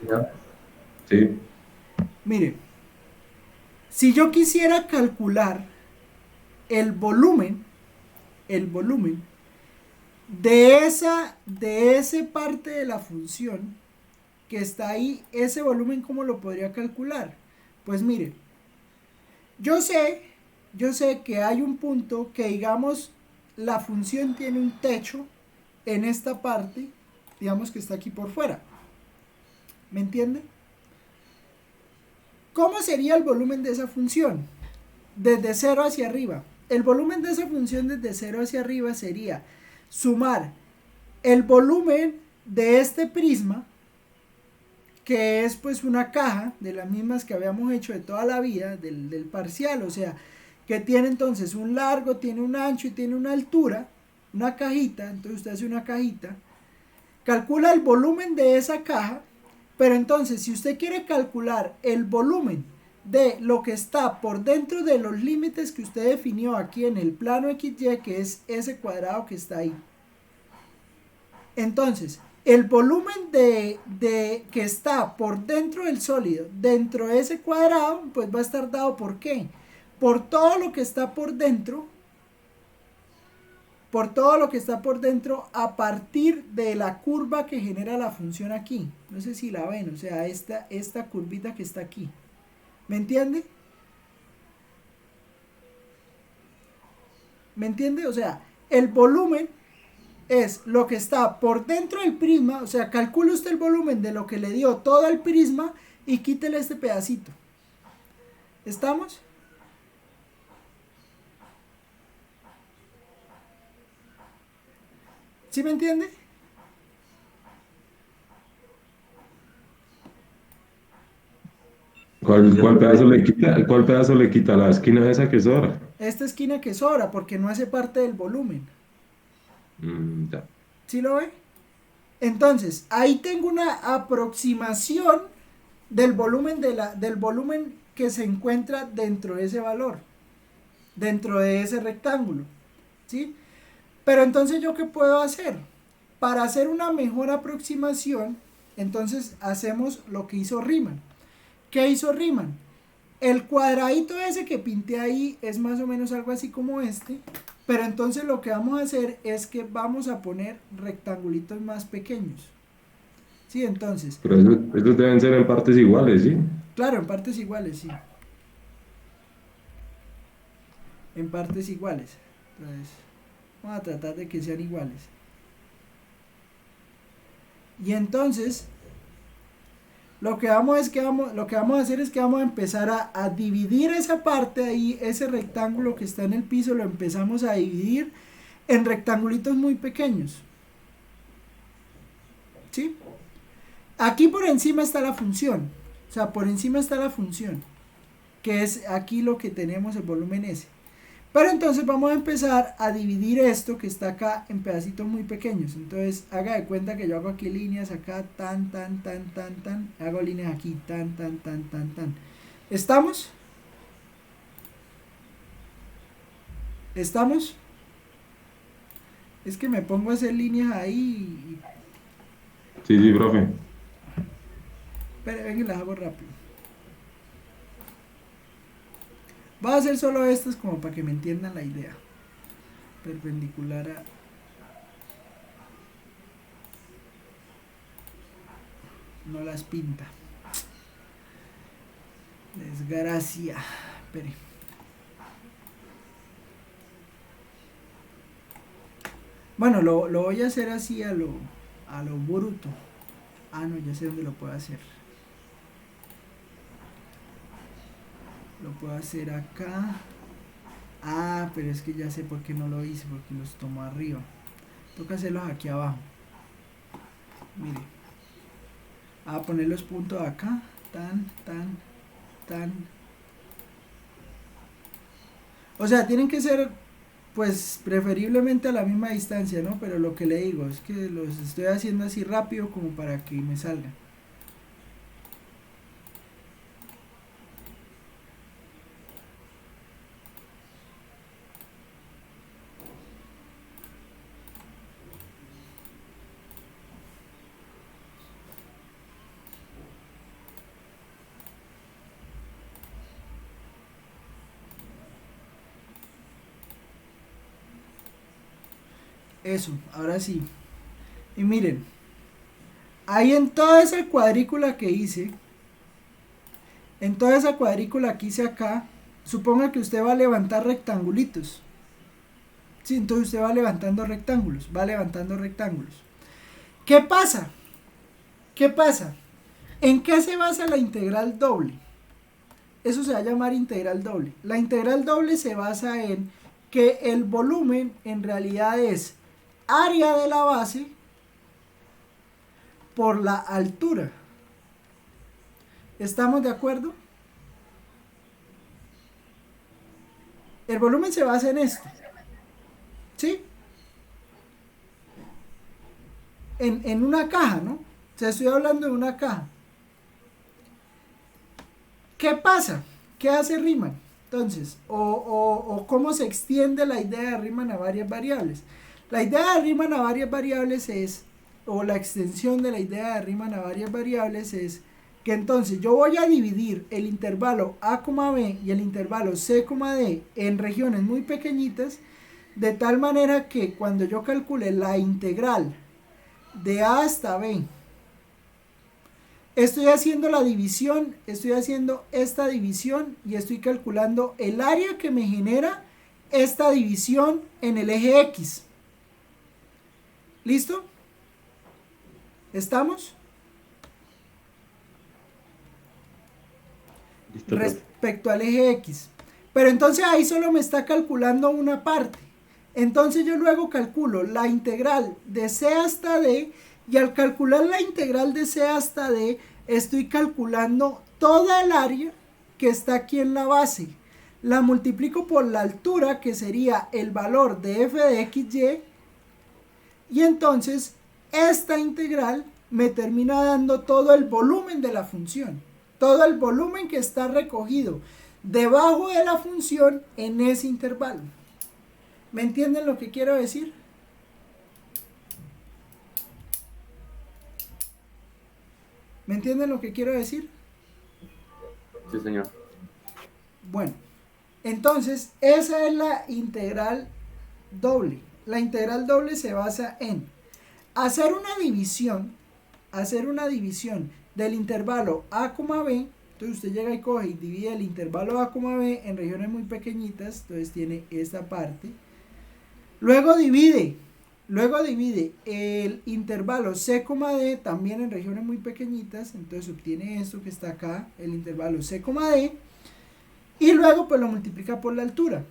Sí. Miren, si yo quisiera calcular el volumen de esa parte de la función que está ahí, ese volumen, ¿cómo lo podría calcular? Pues miren, yo sé que hay un punto que, digamos, la función tiene un techo en esta parte, digamos que está aquí por fuera. ¿Me entienden? ¿Cómo sería el volumen de esa función? Desde 0 hacia arriba. El volumen de esa función desde 0 hacia arriba sería sumar el volumen de este prisma, que es pues una caja de las mismas que habíamos hecho de toda la vida, del parcial, o sea, que tiene entonces un largo, tiene un ancho y tiene una altura, una cajita. Entonces usted hace una cajita, calcula el volumen de esa caja, pero entonces si usted quiere calcular el volumen de lo que está por dentro de los límites que usted definió aquí en el plano XY, que es ese cuadrado que está ahí, entonces el volumen de que está por dentro del sólido, dentro de ese cuadrado, pues va a estar dado por ¿qué? Por todo lo que está por dentro, a partir de la curva que genera la función aquí. No sé si la ven, o sea, esta curvita que está aquí. ¿Me entiende? ¿Me entiende? O sea, el volumen es lo que está por dentro del prisma, o sea, calcule usted el volumen de lo que le dio todo el prisma y quítele este pedacito. ¿Estamos? ¿Sí me entiende? ¿Cuál pedazo le quita? La esquina esa que sobra. Esta esquina que sobra porque no hace parte del volumen. Ya. ¿Sí lo ve? Entonces, ahí tengo una aproximación del volumen del volumen que se encuentra dentro de ese valor, dentro de ese rectángulo, ¿sí? Pero entonces, ¿yo qué puedo hacer? Para hacer una mejor aproximación, entonces hacemos lo que hizo Riemann. ¿Qué hizo Riemann? El cuadradito ese que pinté ahí es más o menos algo así como este, pero entonces lo que vamos a hacer es que vamos a poner rectangulitos más pequeños. ¿Sí? Entonces, Pero esos deben ser en partes iguales, ¿sí? claro, en partes iguales, sí. En partes iguales. Entonces, vamos a tratar de que sean iguales. Y entonces, lo que vamos a hacer es que vamos a empezar a dividir esa parte ahí, ese rectángulo que está en el piso, lo empezamos a dividir en rectangulitos muy pequeños. ¿Sí? Aquí por encima está la función, o sea, por encima está la función, que es aquí lo que tenemos, el volumen S. Pero entonces vamos a empezar a dividir esto que está acá en pedacitos muy pequeños. Entonces haga de cuenta que yo hago aquí líneas acá, tan, hago líneas aquí, tan. ¿Estamos? ¿Estamos? Es que me pongo a hacer líneas ahí. Sí, profe. Pero venga, las hago rápido. Voy a hacer solo estas como para que me entiendan la idea. Perpendicular a... No las pinta. Desgracia. Espere. Bueno, lo voy a hacer así a lo bruto. Ah, no, ya sé dónde lo puedo hacer. Lo puedo hacer acá. Ah, pero es que ya sé por qué no lo hice, porque los tomo arriba. Toca hacerlos aquí abajo. Mire. Voy a poner los puntos acá. Tan. O sea, tienen que ser, pues, preferiblemente a la misma distancia, ¿no? Pero lo que le digo es que los estoy haciendo así rápido como para que me salgan. Eso, ahora sí. Y miren, ahí en toda esa cuadrícula que hice, en toda esa cuadrícula que hice acá, suponga que usted va a levantar rectangulitos. Sí, entonces usted va levantando rectángulos, ¿Qué pasa? ¿En qué se basa la integral doble? Eso se va a llamar integral doble. La integral doble se basa en que el volumen en realidad es área de la base por la altura. ¿Estamos de acuerdo? El volumen se basa en esto. ¿Sí? En una caja, ¿no? O sea, estoy hablando de una caja. ¿Qué pasa? ¿Qué hace Riemann? Entonces, o cómo se extiende la idea de Riemann a varias variables. La idea de Riemann a varias variables es, o la extensión de la idea de Riemann a varias variables es, que entonces yo voy a dividir el intervalo a, b y el intervalo c, d en regiones muy pequeñitas, de tal manera que cuando yo calcule la integral de a hasta b, estoy haciendo la división, estoy haciendo esta división y estoy calculando el área que me genera esta división en el eje X. ¿Listo? ¿Estamos? Listo, profe. Respecto al eje X. Pero entonces ahí solo me está calculando una parte. Entonces yo luego calculo la integral de C hasta D, y al calcular la integral de C hasta D, estoy calculando toda el área que está aquí en la base. La multiplico por la altura, que sería el valor de f de xy, y entonces esta integral me termina dando todo el volumen de la función, todo el volumen que está recogido debajo de la función en ese intervalo. ¿Me entienden lo que quiero decir? ¿Me entienden lo que quiero decir? Sí, señor. Bueno, entonces esa es la integral doble. La integral doble se basa en hacer una división del intervalo a, b. Entonces usted llega y coge y divide el intervalo a, b en regiones muy pequeñitas. Entonces tiene esta parte. Luego divide el intervalo c, d también en regiones muy pequeñitas. Entonces obtiene esto que está acá, el intervalo c, d. Y luego pues lo multiplica por la altura.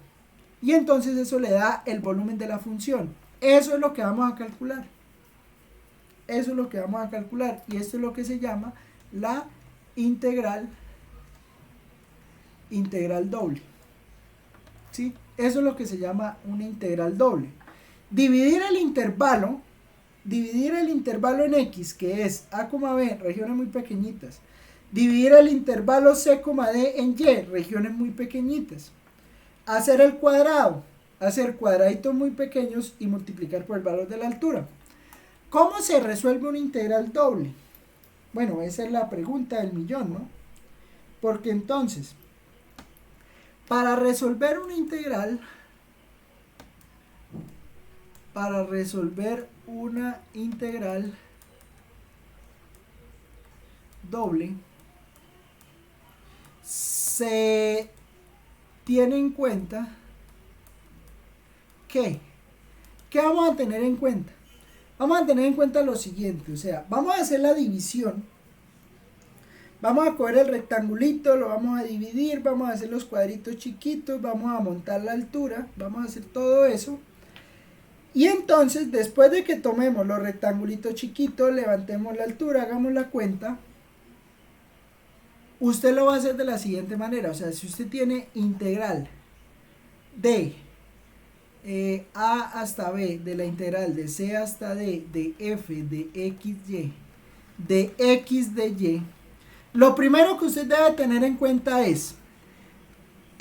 Y entonces eso le da el volumen de la función. Eso es lo que vamos a calcular. Eso es lo que vamos a calcular. Y esto es lo que se llama la integral doble. ¿Sí? Eso es lo que se llama una integral doble. Dividir el intervalo en x, que es a, b, regiones muy pequeñitas. Dividir el intervalo c, d en y, regiones muy pequeñitas. Hacer el cuadrado, hacer cuadraditos muy pequeños y multiplicar por el valor de la altura. ¿Cómo se resuelve una integral doble? Bueno, esa es la pregunta del millón, ¿no? Porque entonces, para resolver una integral doble, se tiene en cuenta ¿qué vamos a tener en cuenta? Vamos a tener en cuenta lo siguiente, o sea, vamos a hacer la división, vamos a coger el rectangulito, lo vamos a dividir, vamos a hacer los cuadritos chiquitos, vamos a montar la altura, vamos a hacer todo eso. Y entonces, después de que tomemos los rectangulitos chiquitos, levantemos la altura, hagamos la cuenta, usted lo va a hacer de la siguiente manera. O sea, si usted tiene integral de a hasta b, de la integral de c hasta d, de f de xy, de x de y, lo primero que usted debe tener en cuenta es,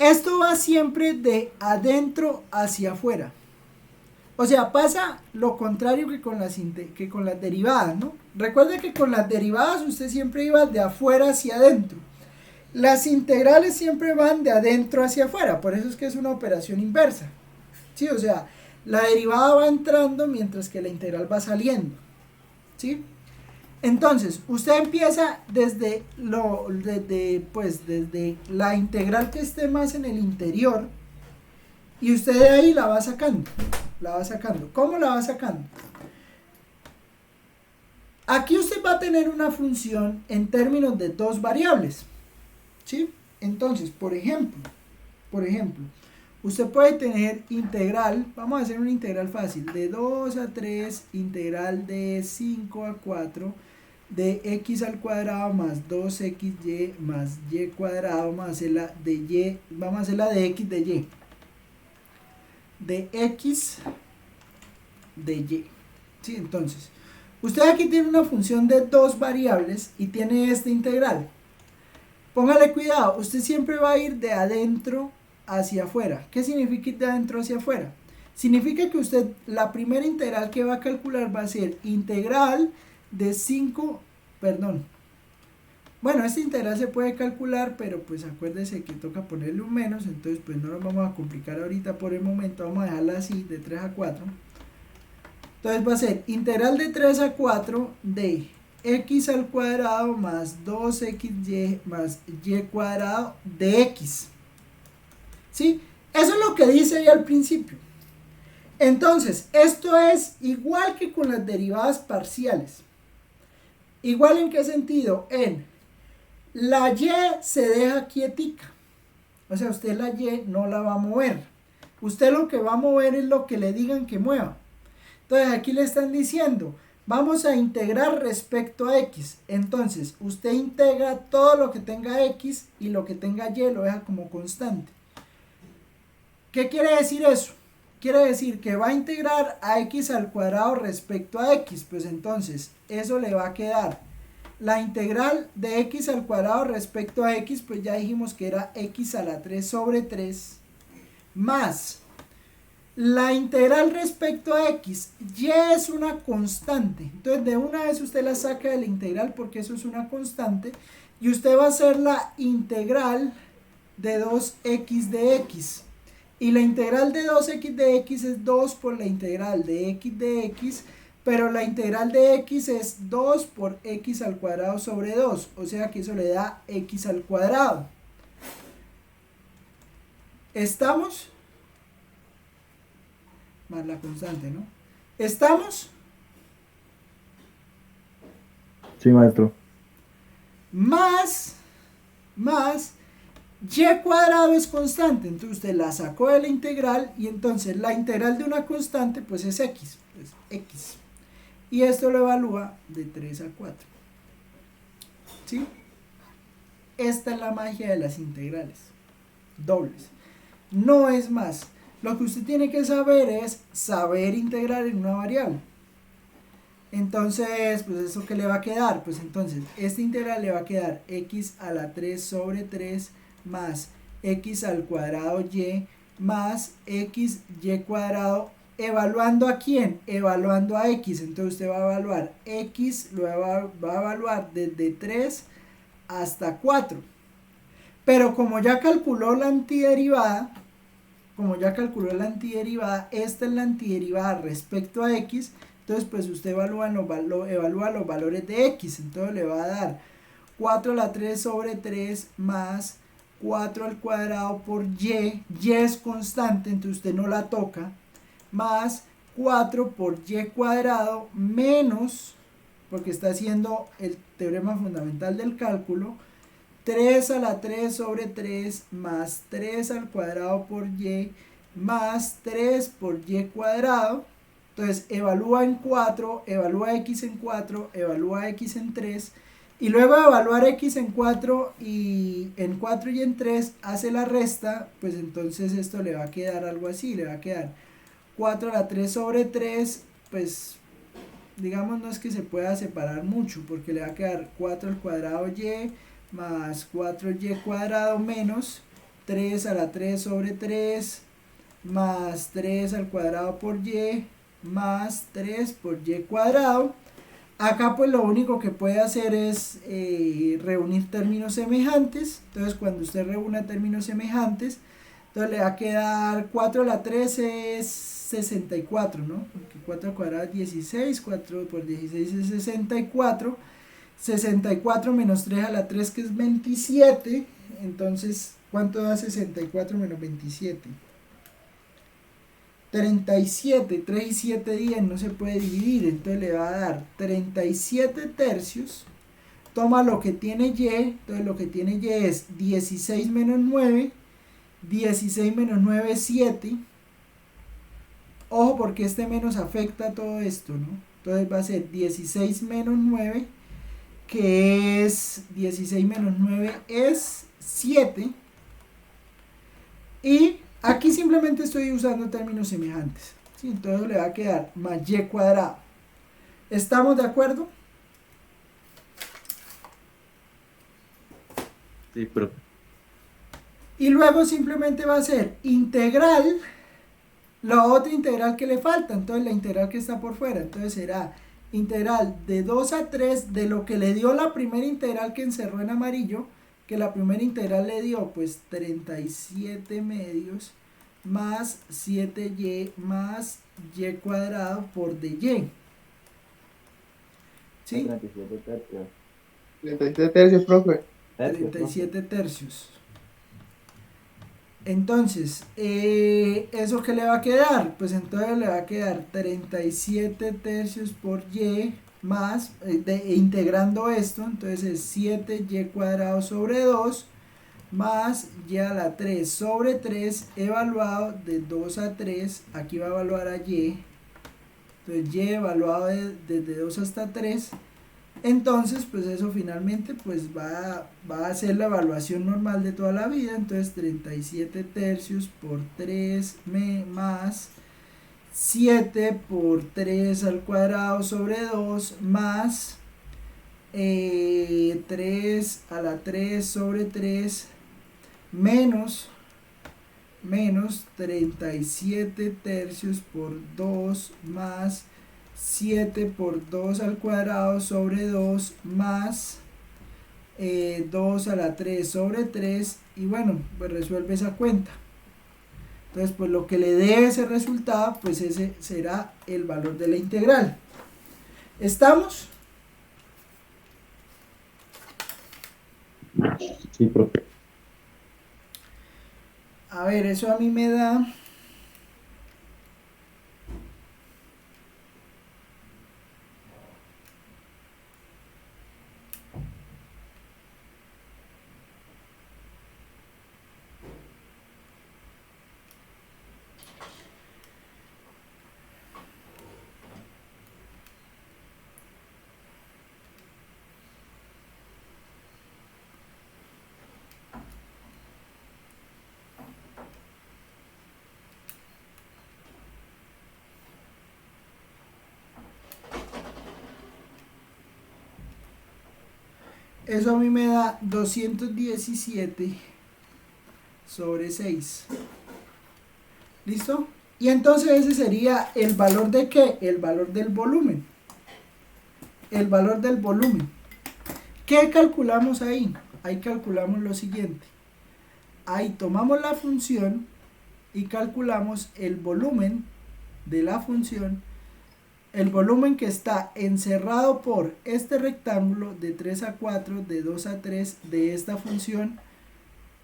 esto va siempre de adentro hacia afuera. O sea, pasa lo contrario que con las derivadas, ¿no? Recuerde que con las derivadas usted siempre iba de afuera hacia adentro. Las integrales siempre van de adentro hacia afuera, por eso es que es una operación inversa. ¿Sí? O sea, la derivada va entrando mientras que la integral va saliendo. ¿Sí? Entonces, usted empieza desde la integral que esté más en el interior y usted de ahí la va sacando. ¿Cómo la va sacando? Aquí usted va a tener una función en términos de dos variables. ¿Sí? Entonces, por ejemplo, usted puede tener integral, vamos a hacer una integral fácil, de 2 a 3, integral de 5 a 4, de x al cuadrado más 2xy más y cuadrado, vamos a hacer la de y, vamos a hacer la de x de y. De x de y. ¿Sí? Entonces, usted aquí tiene una función de dos variables y tiene esta integral. Póngale cuidado, usted siempre va a ir de adentro hacia afuera. ¿Qué significa ir de adentro hacia afuera? Significa que usted, la primera integral que va a calcular va a ser integral de 5, bueno, esta integral se puede calcular, pero pues acuérdese que toca ponerle un menos, entonces pues no nos vamos a complicar ahorita por el momento, vamos a dejarla así, de 3 a 4. Entonces va a ser integral de 3 a 4 de x al cuadrado más 2xy más y cuadrado de x. ¿Sí? Eso es lo que dice ahí al principio. Entonces, esto es igual que con las derivadas parciales. ¿Igual en qué sentido? En la y se deja quietica. O sea, usted la y no la va a mover. Usted lo que va a mover es lo que le digan que mueva. Entonces aquí le están diciendo, vamos a integrar respecto a x. Entonces, usted integra todo lo que tenga x y lo que tenga y lo deja como constante. ¿Qué quiere decir eso? Quiere decir que va a integrar a x al cuadrado respecto a x. Pues entonces, eso le va a quedar. La integral de x al cuadrado respecto a x, pues ya dijimos que era x a la 3 sobre 3, más la integral respecto a x, y es una constante. Entonces de una vez usted la saca de la integral porque eso es una constante, y usted va a hacer la integral de 2x de x. Y la integral de 2x de x es 2 por la integral de x de x, pero la integral de x es 2 por x al cuadrado sobre 2, o sea que eso le da x al cuadrado. ¿Estamos? Más la constante, ¿no? ¿Estamos? Sí, maestro. Más y cuadrado es constante, entonces usted la sacó de la integral y entonces la integral de una constante pues es x, pues x. Y esto lo evalúa de 3 a 4. ¿Sí? Esta es la magia de las integrales dobles. No es más. Lo que usted tiene que saber es saber integrar en una variable. Entonces, pues eso que le va a quedar, pues entonces esta integral le va a quedar x a la 3 sobre 3 más x al cuadrado y más x y cuadrado, evaluando a quién, evaluando a x. Entonces usted va a evaluar x, lo va a evaluar desde 3 hasta 4. Pero como ya calculó la antiderivada, esta es la antiderivada respecto a x, entonces pues usted evalúa los valores de x, entonces le va a dar 4 a la 3 sobre 3 más 4 al cuadrado por y es constante, entonces usted no la toca, más 4 por y cuadrado menos, porque está haciendo el teorema fundamental del cálculo, 3 a la 3 sobre 3 más 3 al cuadrado por y más 3 por y cuadrado. Entonces evalúa en 4, evalúa x en 4, evalúa x en 3 y luego de evaluar x en 4 y en 3 hace la resta, pues entonces esto le va a quedar algo así, le va a quedar 4 a la 3 sobre 3, pues digamos no es que se pueda separar mucho porque le va a quedar 4 al cuadrado y más 4y cuadrado menos 3 a la 3 sobre 3 más 3 al cuadrado por y más 3 por y cuadrado. Acá pues lo único que puede hacer es reunir términos semejantes. Entonces cuando usted reúna términos semejantes, entonces le va a quedar 4 a la 3 es 64, ¿no? Porque 4 al cuadrado es 16, 4 por 16 es 64. 64 menos 3 a la 3 que es 27. Entonces, ¿cuánto da 64 menos 27? 37, 3 y 7 10 no se puede dividir, entonces le va a dar 37 tercios, toma lo que tiene y, entonces lo que tiene y es 16 menos 9, 16 menos 9 es 7, ojo porque este menos afecta a todo esto, ¿no? Entonces va a ser 16 menos 9, que es 16 menos 9 es 7, y aquí simplemente estoy usando términos semejantes, ¿sí? Entonces le va a quedar más y cuadrado. ¿Estamos de acuerdo? Sí, pero Y luego simplemente va a ser integral, la otra integral que le falta, entonces la integral que está por fuera, entonces será integral de 2 a 3 de lo que le dio la primera integral que encerró en amarillo, que la primera integral le dio pues 37 medios más 7y más y cuadrado por dy. ¿Sí? 37 tercios. 37 tercios, profe. 37 tercios. Entonces, ¿eso qué le va a quedar? Pues entonces le va a quedar 37 tercios por y más, integrando esto, entonces es 7y cuadrado sobre 2 más y a la 3 sobre 3 evaluado de 2 a 3, aquí va a evaluar a y, entonces y evaluado desde 2 hasta 3. Entonces, pues eso finalmente pues va a ser la evaluación normal de toda la vida. Entonces 37 tercios por 3 más 7 por 3 al cuadrado sobre 2 más 3 a la 3 sobre 3 menos 37 tercios por 2 más 7 por 2 al cuadrado sobre 2 más 2 a la 3 sobre 3 y bueno, pues resuelve esa cuenta. Entonces pues lo que le dé ese resultado, pues ese será el valor de la integral. ¿Estamos? Sí, profe. A ver, eso a mí me da... Eso a mí me da 217 sobre 6. ¿Listo? Y entonces ese sería el valor de ¿qué? El valor del volumen. El valor del volumen. ¿Qué calculamos ahí? Ahí calculamos lo siguiente. Ahí tomamos la función y calculamos el volumen de la función. El volumen que está encerrado por este rectángulo de 3 a 4, de 2 a 3 de esta función.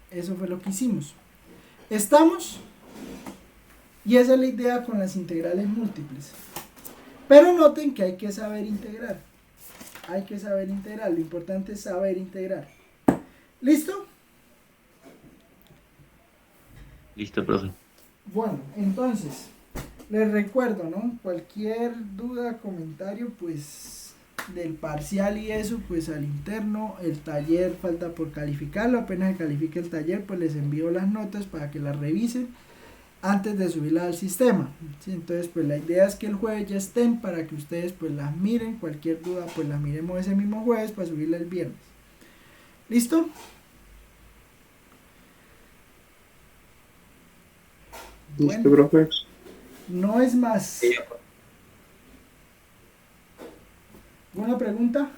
Eso fue lo que hicimos. ¿Estamos? Y esa es la idea con las integrales múltiples. Pero noten que hay que saber integrar. Hay que saber integrar. Lo importante es saber integrar. ¿Listo? Listo, profe. Bueno, entonces... les recuerdo, ¿no? Cualquier duda, comentario, pues del parcial y eso, pues al interno. El taller falta por calificarlo. Apenas se califique el taller, pues les envío las notas para que las revisen antes de subirlas al sistema. ¿Sí? Entonces, pues la idea es que el jueves ya estén para que ustedes pues las miren. Cualquier duda, pues las miremos ese mismo jueves para subirla el viernes. ¿Listo? ¿Listo, profe? No es más. ¿Alguna pregunta?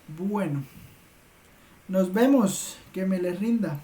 Bueno, nos vemos. Que me les rinda.